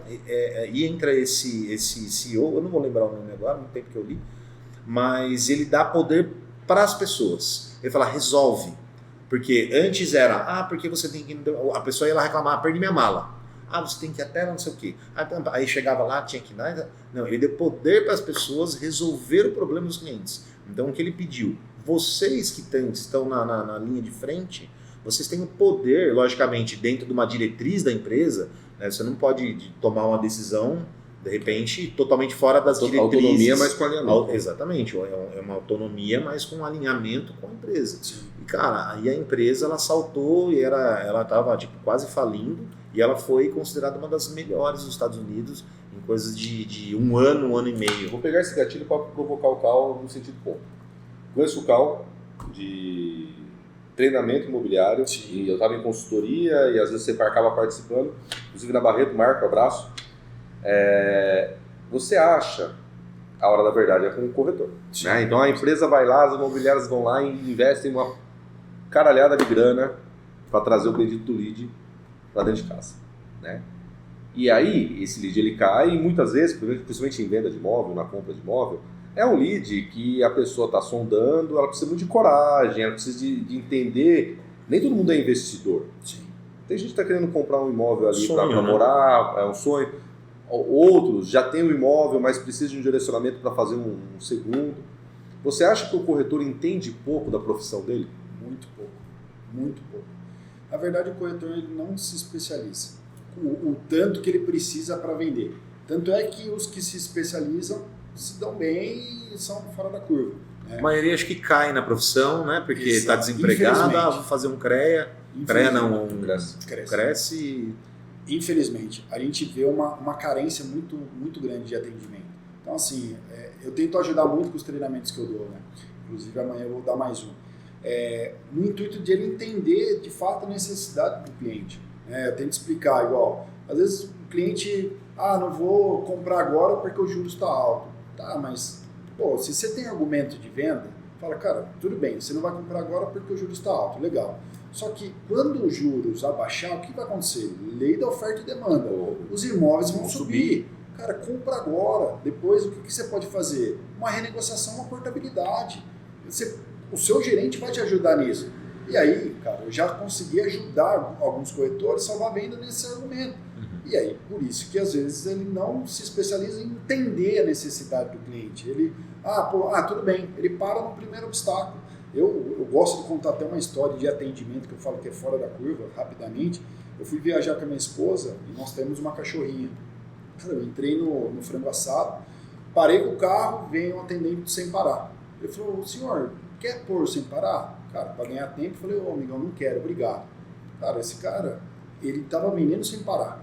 Speaker 3: e entra esse CEO, eu não vou lembrar o nome agora, no tempo que eu li, mas ele dá poder para as pessoas. Ele fala, resolve. Porque antes era, porque você tem que... A pessoa ia lá reclamar, perdi minha mala. Você tem que ir até não sei o quê. Aí chegava lá, tinha que dar... Não, ele deu poder para as pessoas resolver o problema dos clientes. Então, o que ele pediu? Vocês que estão na linha de frente, vocês têm o poder, logicamente, dentro de uma diretriz da empresa, né? Você não pode tomar uma decisão, de repente, totalmente fora das diretrizes.
Speaker 2: Autonomia, mas com alinhamento.
Speaker 3: Exatamente. É uma autonomia, mas com alinhamento com a empresa.
Speaker 1: Sim.
Speaker 3: E, cara, aí a empresa, ela saltou e ela estava quase falindo. E ela foi considerada uma das melhores dos Estados Unidos em coisas de um ano e meio.
Speaker 2: Vou pegar esse gatilho para provocar o Cal no sentido bom. Conheço o Cal de treinamento imobiliário.
Speaker 1: Sim.
Speaker 2: E eu estava em consultoria e às vezes você acaba participando. Inclusive na Barreto, Marco, abraço. Você acha a hora da verdade é com o corretor. Né? Então a empresa vai lá, as imobiliárias vão lá e investem uma caralhada de grana para trazer o bendito lead para dentro de casa, né? E aí esse lead ele cai e muitas vezes, principalmente em venda de imóvel, na compra de imóvel, é um lead que a pessoa está sondando, ela precisa muito de coragem, ela precisa de entender. Nem todo mundo é investidor.
Speaker 1: Sim.
Speaker 2: Tem gente que está querendo comprar um imóvel ali para
Speaker 3: Sonho,
Speaker 2: morar, é um sonho. Outros já têm um imóvel, mas precisam de um direcionamento para fazer um segundo. Você acha que o corretor entende pouco da profissão dele?
Speaker 1: Muito pouco, muito pouco. Na verdade, o corretor ele não se especializa o tanto que ele precisa para vender. Tanto é que os que se especializam se dão bem e são fora da curva. Né?
Speaker 3: A maioria acho que cai na profissão, né? Porque está
Speaker 1: Exato.
Speaker 3: desempregada, vou fazer um CREA. CREA não, cresce.
Speaker 1: Infelizmente, a gente vê uma carência muito, muito grande de atendimento. Então, assim, eu tento ajudar muito com os treinamentos que eu dou, né? Inclusive, amanhã eu vou dar mais um. No intuito de ele entender, de fato, a necessidade do cliente. Eu tento explicar, igual, às vezes o cliente, não vou comprar agora porque o juros está alto. Tá, mas, se você tem argumento de venda, fala, cara, tudo bem, você não vai comprar agora porque o juros está alto, legal. Só que quando os juros abaixar, o que vai acontecer? Lei da oferta e demanda. Os imóveis vão subir. Cara, compra agora. Depois, o que você pode fazer? Uma renegociação, uma portabilidade. O seu gerente vai te ajudar nisso. E aí, cara, eu já consegui ajudar alguns corretores a salvar a venda nesse argumento. E aí, por isso que às vezes ele não se especializa em entender a necessidade do cliente. Ele, tudo bem, ele para no primeiro obstáculo. Eu gosto de contar até uma história de atendimento que eu falo que é fora da curva, rapidamente. Eu fui viajar com a minha esposa e nós temos uma cachorrinha. Cara, eu entrei no frango assado, parei com o carro, veio um atendente sem parar. Ele falou, senhor, quer pôr sem parar? Cara, para ganhar tempo, eu falei, amigão, não quero, obrigado. Cara, esse cara, ele estava vendendo sem parar.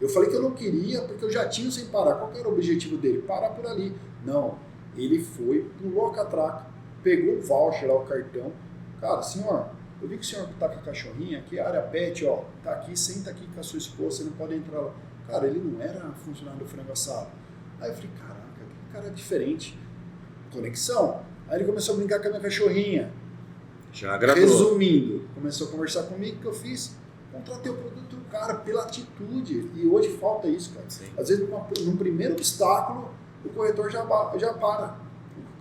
Speaker 1: Eu falei que eu não queria porque eu já tinha sem parar. Qual que era o objetivo dele? Parar por ali. Não, ele foi, pulou a catraca, pegou o voucher lá, o cartão. Cara, senhor, eu vi que o senhor tá com a cachorrinha aqui, a área pet, tá aqui, senta aqui com a sua esposa, você não pode entrar lá. Cara, ele não era funcionário do frango assado. Aí eu falei, caraca, que cara diferente. Conexão. Aí ele começou a brincar com a minha cachorrinha.
Speaker 3: Já agradou.
Speaker 1: Resumindo, começou a conversar comigo, o que eu fiz? Contratei o produto do cara pela atitude. E hoje falta isso, cara. Sim. Às vezes, num primeiro obstáculo, o corretor já para.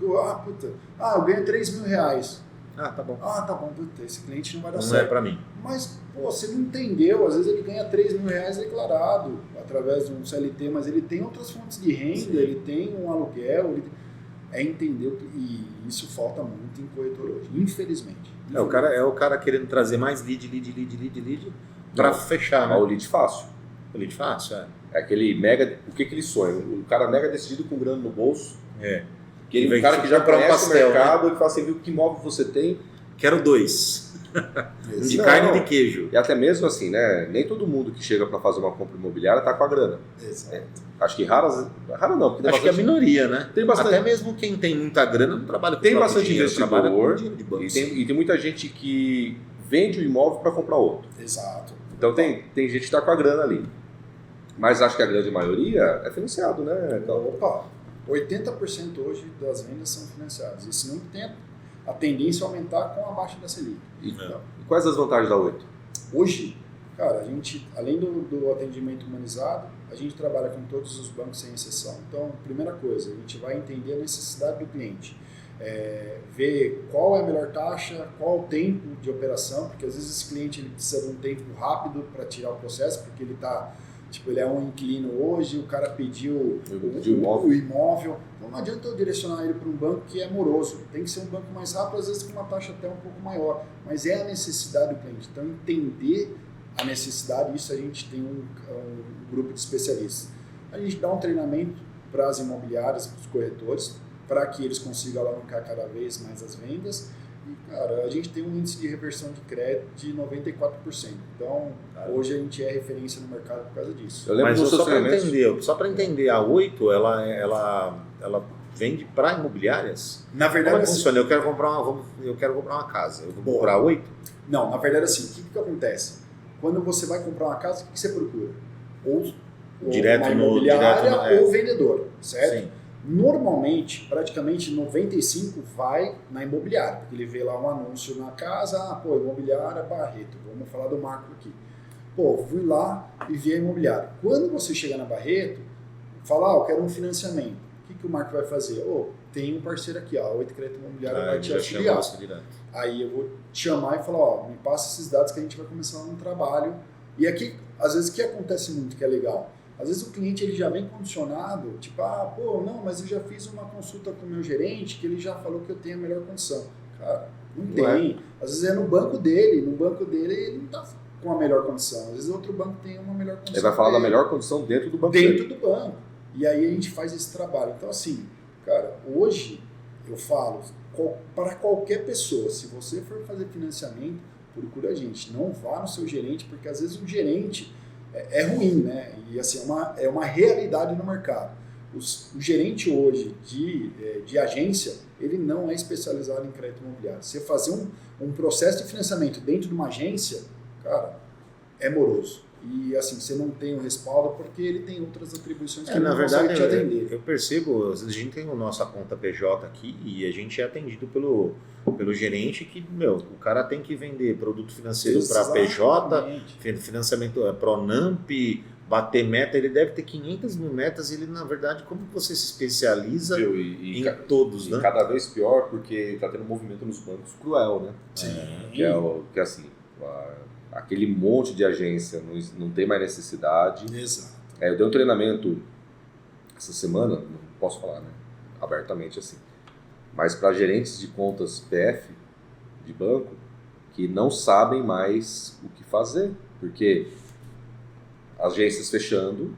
Speaker 1: Eu ganho 3 mil reais.
Speaker 3: Tá bom.
Speaker 1: Tá bom, puta, esse cliente não vai dar certo.
Speaker 3: Não é pra mim.
Speaker 1: Mas, você não entendeu. Às vezes ele ganha 3 mil reais declarado através de um CLT, mas ele tem outras fontes de renda, sim, ele tem um aluguel, entender, e isso falta muito em corretor hoje, infelizmente.
Speaker 3: O cara querendo trazer mais lead pra fechar, né?
Speaker 2: O lead fácil.
Speaker 3: O lead fácil,
Speaker 2: É aquele mega, o que ele sonha? O cara mega decidido com grana no bolso. O cara que já conhece o mercado, né? E fala assim, viu que imóvel você tem?
Speaker 3: Quero 2. De carne e de queijo.
Speaker 2: E até mesmo assim, né? Nem todo mundo que chega para fazer uma compra imobiliária está com a grana.
Speaker 1: Exato.
Speaker 2: Acho que raro não. Porque
Speaker 3: acho que é a minoria, né?
Speaker 2: Tem bastante...
Speaker 3: Até mesmo quem tem muita grana não trabalha com
Speaker 2: tem bastante
Speaker 3: dinheiro,
Speaker 2: investidor
Speaker 3: com de banco,
Speaker 2: e tem muita gente que vende o imóvel para comprar outro.
Speaker 1: Exato.
Speaker 2: Então tem gente que está com a grana ali. Mas acho que a grande maioria é financiado, né? Então...
Speaker 1: Opa, 80% hoje das vendas são financiadas. Isso não tem a tendência a aumentar com a baixa da Selic.
Speaker 2: E quais as vantagens da 8?
Speaker 1: Hoje, cara, a gente, além do atendimento humanizado, a gente trabalha com todos os bancos sem exceção. Então, primeira coisa, a gente vai entender a necessidade do cliente. Ver qual é a melhor taxa, qual o tempo de operação, porque às vezes esse cliente ele precisa de um tempo rápido para tirar o processo, porque ele está... Tipo, ele é um inquilino hoje, o cara pediu o imóvel. Então não adianta eu direcionar ele para um banco que é moroso. Tem que ser um banco mais rápido, às vezes com uma taxa até um pouco maior. Mas é a necessidade do cliente. Então, entender a necessidade, isso a gente tem um grupo de especialistas. A gente dá um treinamento para as imobiliárias, para os corretores, para que eles consigam alavancar cada vez mais as vendas. E, cara, a gente tem um índice de reversão de crédito de 94%. Então, hoje a gente é referência no mercado por causa disso.
Speaker 2: Eu lembro.
Speaker 3: Mas só para entender, a 8, ela vende para imobiliárias?
Speaker 1: Na verdade,
Speaker 3: como funciona? Eu quero comprar uma casa. Eu vou comprar 8?
Speaker 1: Não, na verdade, assim, o que acontece? Quando você vai comprar uma casa, o que você procura? Ou
Speaker 3: direto
Speaker 1: uma imobiliária ou vendedor, certo?
Speaker 3: Sim.
Speaker 1: Normalmente, praticamente 95% vai na imobiliária, porque ele vê lá um anúncio na casa, imobiliária Barreto, vamos falar do Marco aqui. Fui lá e vi a imobiliária. Quando você chega na Barreto, fala, eu quero um financiamento. O que o Marco vai fazer? Tem um parceiro aqui, a 8 Crédito Imobiliário vai te auxiliar. Aí eu vou te chamar e falar, me passa esses dados que a gente vai começar um trabalho. E aqui, às vezes, o que acontece muito que é legal? Às vezes o cliente ele já vem condicionado, tipo, não, mas eu já fiz uma consulta com o meu gerente que ele já falou que eu tenho a melhor condição. Cara, não tem. Às vezes é no banco dele ele não está com a melhor condição. Às vezes outro banco tem uma melhor condição.
Speaker 2: Ele vai falar da melhor condição dentro do banco
Speaker 1: dentro do banco. E aí a gente faz esse trabalho. Então assim, cara, hoje eu falo para qualquer pessoa, se você for fazer financiamento, procura a gente. Não vá no seu gerente, porque às vezes o gerente... é ruim, né? E assim, é uma realidade no mercado. O gerente hoje de agência, ele não é especializado em crédito imobiliário. Você fazer um processo de financiamento dentro de uma agência, cara, é moroso. E assim, você não tem o respaldo porque ele tem outras atribuições que ele não consegue te atender.
Speaker 3: Eu percebo, a gente tem a nossa conta PJ aqui e a gente é atendido pelo gerente que, o cara tem que vender produto financeiro para PJ, financiamento Pronamp, bater meta, ele deve ter 500 mil metas, ele na verdade, como você se especializa em todos, né?
Speaker 2: Cada vez pior porque está tendo um movimento nos bancos cruel, né?
Speaker 1: Sim.
Speaker 2: Que assim, aquele monte de agência não tem mais necessidade.
Speaker 1: Exato.
Speaker 2: Eu dei um treinamento essa semana, não posso falar, né? Abertamente assim, mas para gerentes de contas PF de banco que não sabem mais o que fazer, porque agências fechando,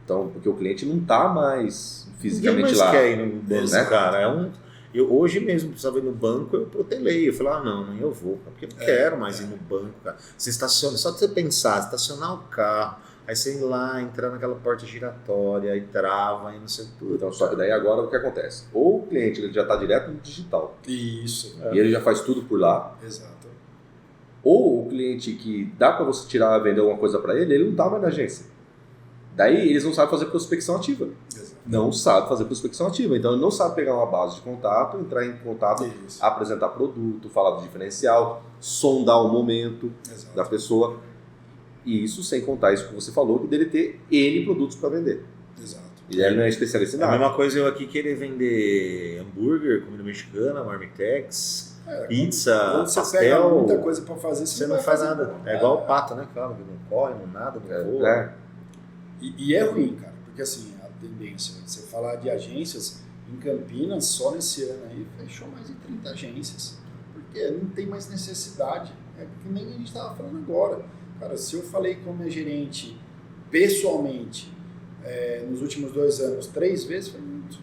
Speaker 2: então porque o cliente não está mais fisicamente lá.
Speaker 3: Quer ir no banco, né? Cara, eu hoje mesmo precisava ir no banco, eu protelei, eu falei, não, eu vou, porque eu não quero mais ir no banco, cara. Você estaciona, só de você pensar, estacionar o carro, aí você ir lá, entrar naquela porta giratória, aí trava, aí não sei tudo.
Speaker 2: Então, só que daí agora o que acontece? Ou o cliente ele já está direto no digital.
Speaker 1: Isso.
Speaker 2: E ele já faz tudo por lá.
Speaker 1: Exato.
Speaker 2: Ou o cliente que dá para você vender alguma coisa para ele não está mais na agência. Daí eles não sabem fazer prospecção ativa.
Speaker 1: Exato.
Speaker 2: Não sabe fazer prospecção ativa. Então ele não sabe pegar uma base de contato, entrar em contato, apresentar produto, falar do diferencial, sondar o momento da pessoa. E isso sem contar isso que você falou, que dele ter N produtos para vender.
Speaker 1: Exato.
Speaker 2: E ele não é especialista em nada.
Speaker 3: É a mesma coisa eu aqui querer vender hambúrguer, comida mexicana, marmitex, pizza,
Speaker 1: quando você
Speaker 3: pastel.
Speaker 1: pega muita coisa para fazer,
Speaker 3: você não faz nada. É igual o pato, né? Fala que não corre, não nada, não voa.
Speaker 1: E é ruim, cara, porque assim, a tendência, você falar de agências, em Campinas, só nesse ano aí, fechou mais de 30 agências, porque não tem mais necessidade, que nem a gente estava falando agora. Cara, se eu falei com a minha gerente, pessoalmente, nos últimos 2 anos, 3 vezes, foi muito.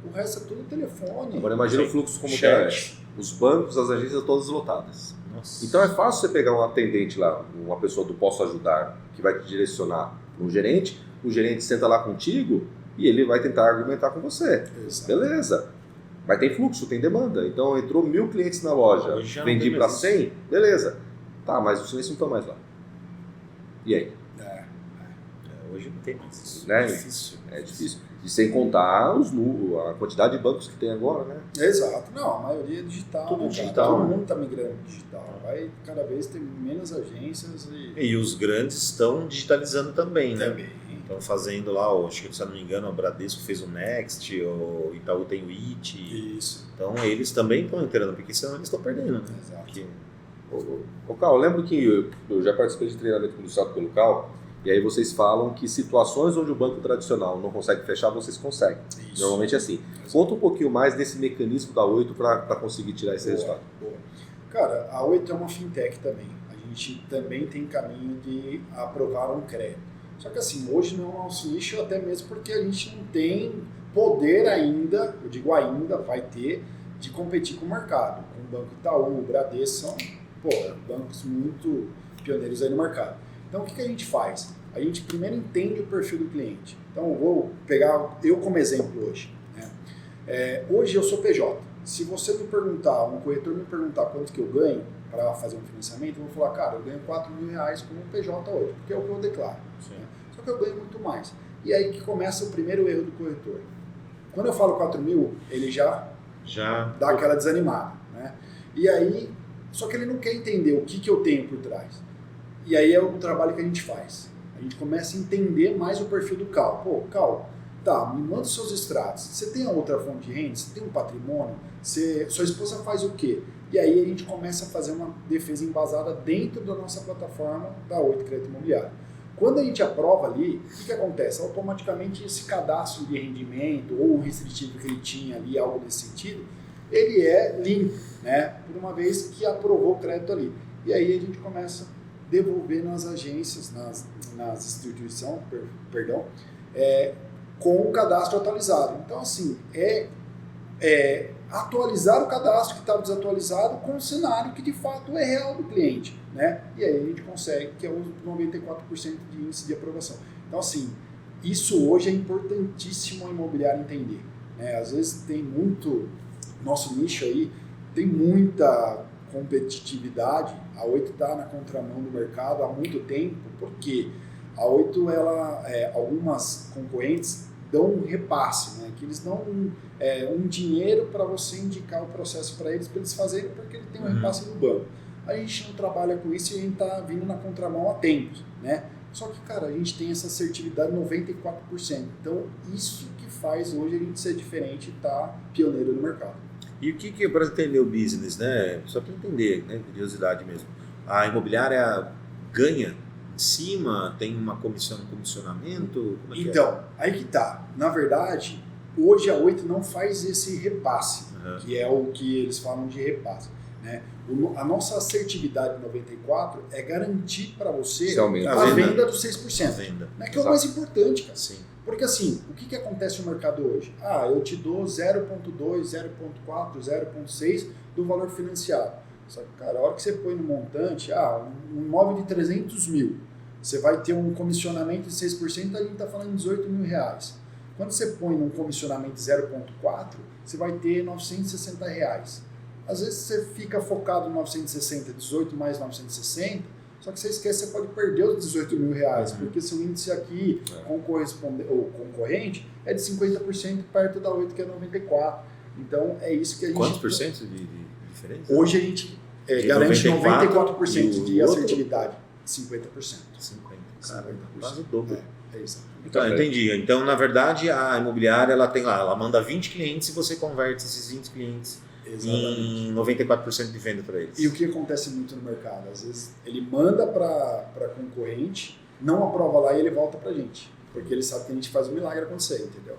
Speaker 1: O resto é tudo telefone.
Speaker 2: Agora imagina o fluxo como que é. Os bancos, as agências todas lotadas.
Speaker 3: Nossa.
Speaker 2: Então é fácil você pegar um atendente lá, uma pessoa do Posso Ajudar, que vai te direcionar para um gerente, o gerente senta lá contigo e ele vai tentar argumentar com você.
Speaker 1: Exato.
Speaker 2: Beleza. Mas tem fluxo, tem demanda. Então entrou 1.000 clientes na loja, vendi para 100, beleza. Tá, mas os clientes não estão mais lá. E aí?
Speaker 3: Hoje não tem mais isso.
Speaker 2: Né?
Speaker 3: É difícil.
Speaker 2: É difícil. E sem contar a quantidade de bancos que tem agora, né?
Speaker 1: Exato. Não, a maioria é digital.
Speaker 3: Tudo
Speaker 1: né,
Speaker 3: digital.
Speaker 1: Todo mundo está migrando digital. Vai cada vez ter menos agências
Speaker 3: E os grandes estão digitalizando também, né?
Speaker 1: Também.
Speaker 3: Estão fazendo lá, acho que se eu não me engano, o Bradesco fez o Next, o Itaú tem o IT.
Speaker 1: Isso.
Speaker 3: Então eles também estão entrando, porque senão eles estão perdendo, né?
Speaker 1: Exato.
Speaker 3: Porque...
Speaker 2: Ô Cal, eu lembro que eu já participei de treinamento iniciado pelo Cal, e aí vocês falam que situações onde o banco tradicional não consegue fechar, vocês conseguem.
Speaker 1: Isso.
Speaker 2: Normalmente é assim. Conta um pouquinho mais desse mecanismo da 8 para conseguir tirar esse resultado.
Speaker 1: Boa. Cara, a 8 é uma fintech também. A gente também tem caminho de aprovar um crédito. Só que assim, hoje não é o nosso nicho, até mesmo porque a gente não tem poder ainda, eu digo ainda, vai ter, de competir com o mercado. Com o Banco Itaú, o Bradesco, são bancos muito pioneiros aí no mercado. Então, o que a gente faz? A gente primeiro entende o perfil do cliente. Então, eu vou pegar eu como exemplo hoje. Né? Hoje eu sou PJ. Se você me perguntar, um corretor me perguntar quanto que eu ganho para fazer um financiamento, eu vou falar, cara, eu ganho R$4.000 como PJ hoje, porque é o que eu declaro. Né? Só que eu ganho muito mais. E aí que começa o primeiro erro do corretor. Quando eu falo 4.000, ele já dá aquela desanimada. Né? E aí, só que ele não quer entender o que eu tenho por trás. E aí é o trabalho que a gente faz. A gente começa a entender mais o perfil do Cal. Pô, Cal, tá, me manda os seus extratos. Você tem outra fonte de renda? Você tem um patrimônio? Sua esposa faz o quê? E aí a gente começa a fazer uma defesa embasada dentro da nossa plataforma da 8 Crédito Imobiliário. Quando a gente aprova ali, o que acontece? Automaticamente esse cadastro de rendimento ou o restritivo que ele tinha ali, algo nesse sentido, ele é limpo, né? Por uma vez que aprovou o crédito ali. E aí a gente começa devolver nas agências, nas instituições, com o cadastro atualizado. Então, assim, atualizar o cadastro que estava desatualizado com o cenário que de fato é real do cliente, né? E aí a gente consegue, que é os 94% de índice de aprovação. Então, assim, isso hoje é importantíssimo o imobiliário entender, né? Às vezes tem muito, nosso nicho aí, tem muita competitividade. A 8 está na contramão do mercado há muito tempo, porque a 8, algumas concorrentes dão um repasse, né? Que eles dão um dinheiro para você indicar o processo para eles fazerem, porque ele tem um repasse do banco. A gente não trabalha com isso e a gente está vindo na contramão há tempos, né? Só que, cara, a gente tem essa assertividade 94%. Então, isso que faz hoje a gente ser diferente e estar pioneiro no mercado.
Speaker 3: E o que é para entender o business, né? Só para entender, né? Curiosidade mesmo. A imobiliária ganha em cima, tem uma comissionamento? Como é
Speaker 1: então, aí que tá. Na verdade, hoje a 8 não faz esse repasse, que é o que eles falam de repasse. Né? A nossa assertividade 94 é garantir para você a venda dos 6%. Venda. Né? Que é o mais importante, cara.
Speaker 3: Sim.
Speaker 1: Porque assim, o que acontece no mercado hoje? Eu te dou 0,2, 0,4, 0,6 do valor financiado. Só que, cara, a hora que você põe no montante, um imóvel de 300 mil, você vai ter um comissionamento de 6%, a gente está falando de R$18.000. Quando você põe num comissionamento de 0,4, você vai ter R$960. Às vezes você fica focado no 960, 18 mais 960, só que você esquece, você pode perder os R$18.000, porque seu índice aqui concorrente é de 50% perto da 8, que é 94%. Então é isso que a gente...
Speaker 3: Quantos por cento de diferença?
Speaker 1: Hoje a gente garante 94% de assertividade, 50%.
Speaker 3: 50%. Cara, quase o dobro.
Speaker 1: É isso.
Speaker 3: Então, entendi. Então, na verdade, a imobiliária ela tem lá, ela manda 20 clientes e você converte esses 20 clientes em 94% de venda para eles.
Speaker 1: E o que acontece muito no mercado? Às vezes ele manda para concorrente, não aprova lá e ele volta para a gente, porque ele sabe que a gente faz um milagre acontecer, entendeu?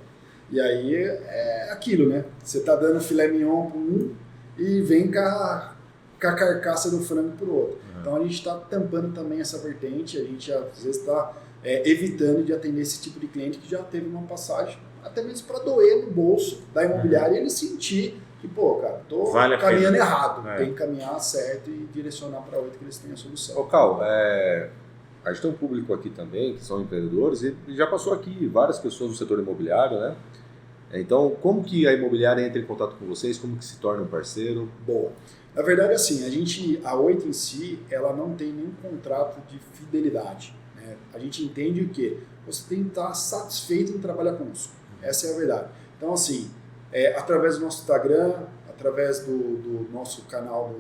Speaker 1: E aí é aquilo, né? Você tá dando filé mignon para um e vem com a carcaça do frango para o outro. Então a gente está tampando também essa vertente, a gente às vezes está evitando de atender esse tipo de cliente que já teve uma passagem, até mesmo para doer no bolso da imobiliária e ele sentir que, pô, cara, tô caminhando errado. Tem que caminhar certo e direcionar para outro que eles tenham a solução.
Speaker 2: Ô, Cal, a gente tem um público aqui também, que são empreendedores, e já passou aqui várias pessoas do setor imobiliário, né? Então, como que a imobiliária entra em contato com vocês? Como que se torna um parceiro?
Speaker 1: Boa. Na verdade, assim, a Oito em si, ela não tem nenhum contrato de fidelidade. Né? A gente entende o quê? Você tem que estar satisfeito em trabalhar conosco. Essa é a verdade. Então, assim, através do nosso Instagram, através do nosso canal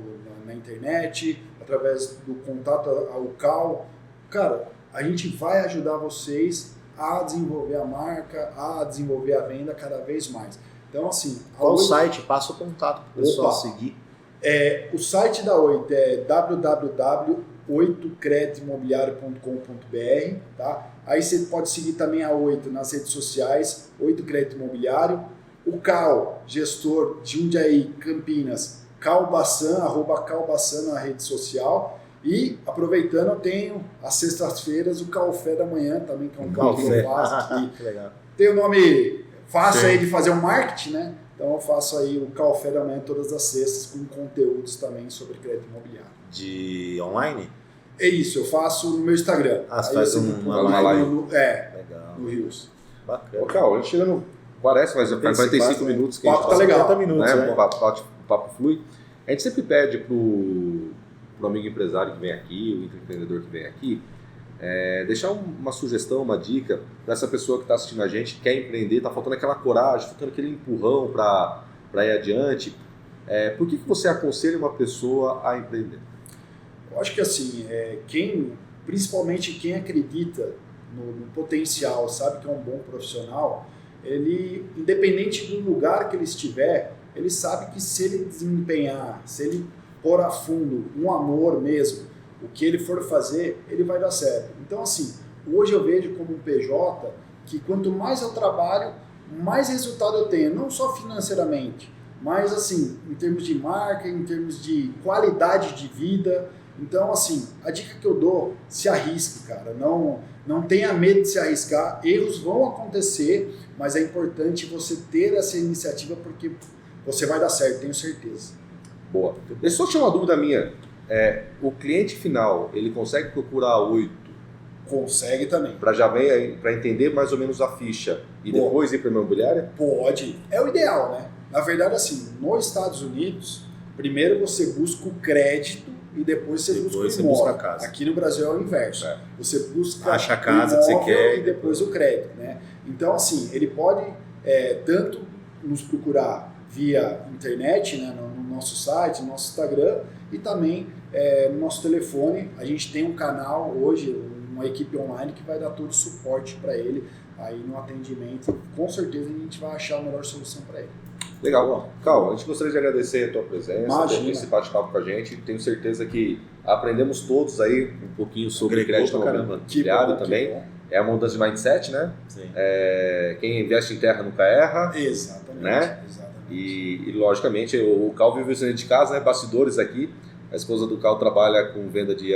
Speaker 1: na internet, através do contato ao Cal, cara, a gente vai ajudar vocês a desenvolver a marca, a desenvolver a venda cada vez mais. Então, assim...
Speaker 3: Qual o site? Passa o contato para o pessoal seguir.
Speaker 1: O site da Oito é www.oitocreditoimobiliario.com.br, tá? Aí você pode seguir também a Oito nas redes sociais, Oito Crédito Imobiliário. O Cal, gestor de Jundiaí, Campinas, Calbassan, @Calbassan na rede social. E, aproveitando, eu tenho às sextas-feiras o Café da Manhã também, que é um café que eu faço aqui. Tem o nome fácil aí de fazer um marketing, né? Então eu faço aí o Café da Manhã todas as sextas com conteúdos também sobre crédito imobiliário.
Speaker 3: De online?
Speaker 1: É isso, eu faço no meu Instagram.
Speaker 3: Você faz uma
Speaker 1: live
Speaker 3: no
Speaker 1: Rios.
Speaker 2: Bacana. Ô, Cal, a gente chega no... Parece, mas já faz 45 minutos que a gente
Speaker 1: tá legal.
Speaker 3: 40 minutos,
Speaker 2: né? O papo flui. A gente sempre pede pro amigo empresário que vem aqui, o empreendedor que vem aqui, deixar uma sugestão, uma dica para essa pessoa que está assistindo a gente, quer empreender, está faltando aquela coragem, faltando aquele empurrão para ir adiante. Por que você aconselha uma pessoa a empreender?
Speaker 1: Eu acho que assim, principalmente quem acredita no potencial, sabe que é um bom profissional, ele, independente do lugar que ele estiver, ele sabe que se ele desempenhar, se ele pôr a fundo um amor mesmo, o que ele for fazer, ele vai dar certo. Então, assim, hoje eu vejo como um PJ que quanto mais eu trabalho, mais resultado eu tenho, não só financeiramente, mas, assim, em termos de marca, em termos de qualidade de vida. Então, assim, a dica que eu dou, se arrisque, cara. Não tenha medo de se arriscar. Erros vão acontecer, mas é importante você ter essa iniciativa porque você vai dar certo, tenho certeza.
Speaker 2: Boa. Deixa eu só tirar uma dúvida minha. O cliente final, ele consegue procurar a Oito?
Speaker 1: Consegue também.
Speaker 2: Para entender mais ou menos a ficha e depois ir para a imobiliária?
Speaker 1: Pode. É o ideal, né? Na verdade, assim, nos Estados Unidos, primeiro você busca o crédito e depois você busca o imóvel.
Speaker 3: Busca a casa.
Speaker 1: Aqui no Brasil é o inverso. Você busca
Speaker 3: acha a casa que você quer
Speaker 1: e depois o crédito, né? Então, assim, ele pode tanto nos procurar via internet, né, no nosso site, no nosso Instagram e também no nosso telefone. A gente tem um canal hoje, uma equipe online que vai dar todo o suporte para ele aí no atendimento. Com certeza a gente vai achar a melhor solução para ele.
Speaker 2: Legal. Cal, a gente gostaria de agradecer a tua presença, esse bate-papo com a gente. Tenho certeza que aprendemos todos aí um pouquinho sobre crédito imobiliário também. É a mudança de mindset, né?
Speaker 3: Sim.
Speaker 2: Quem investe em terra nunca erra.
Speaker 1: Exatamente.
Speaker 2: Né? E logicamente, o Cal vive dentro de casa, né? Bastidores aqui. A esposa do Cal trabalha com venda de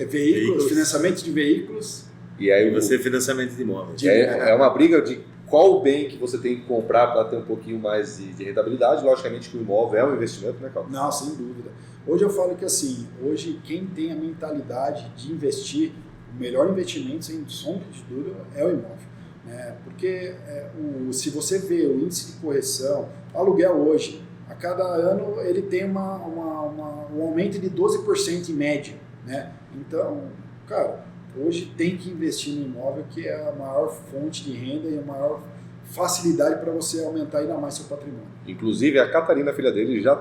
Speaker 1: veículos, financiamento de veículos.
Speaker 2: E aí
Speaker 3: você financiamento de imóveis.
Speaker 2: É uma briga de qual bem que você tem que comprar para ter um pouquinho mais de rentabilidade. Logicamente que o imóvel é um investimento, né, Cal?
Speaker 1: Não, sem dúvida. Hoje eu falo que assim, hoje quem tem a mentalidade de investir, o melhor investimento, sem sombra de dúvida, é o imóvel. Porque se você vê o índice de correção, o aluguel hoje, a cada ano ele tem um aumento de 12% em média. Né? Então, cara, hoje tem que investir no imóvel, que é a maior fonte de renda e a maior facilidade para você aumentar ainda mais seu patrimônio.
Speaker 2: Inclusive a Catarina, filha dele, já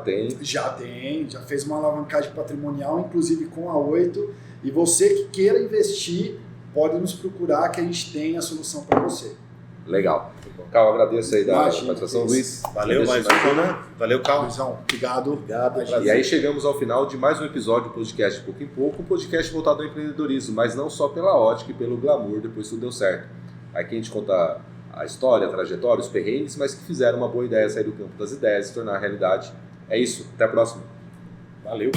Speaker 1: fez uma alavancagem patrimonial, inclusive com a Oito. E você que queira investir, pode nos procurar que a gente tem a solução para você.
Speaker 2: Legal. Cal, agradeço aí da participação, Luiz.
Speaker 3: Valeu, mais um, né? Valeu, Cal.
Speaker 1: Luizão, obrigado.
Speaker 2: E aí chegamos ao final de mais um episódio do podcast Pouco em Pouco, um podcast voltado ao empreendedorismo, mas não só pela ótica e pelo glamour, depois tudo deu certo. Aqui a gente conta a história, a trajetória, os perrengues, mas que fizeram uma boa ideia sair do campo das ideias e se tornar realidade. É isso, até a próxima.
Speaker 3: Valeu.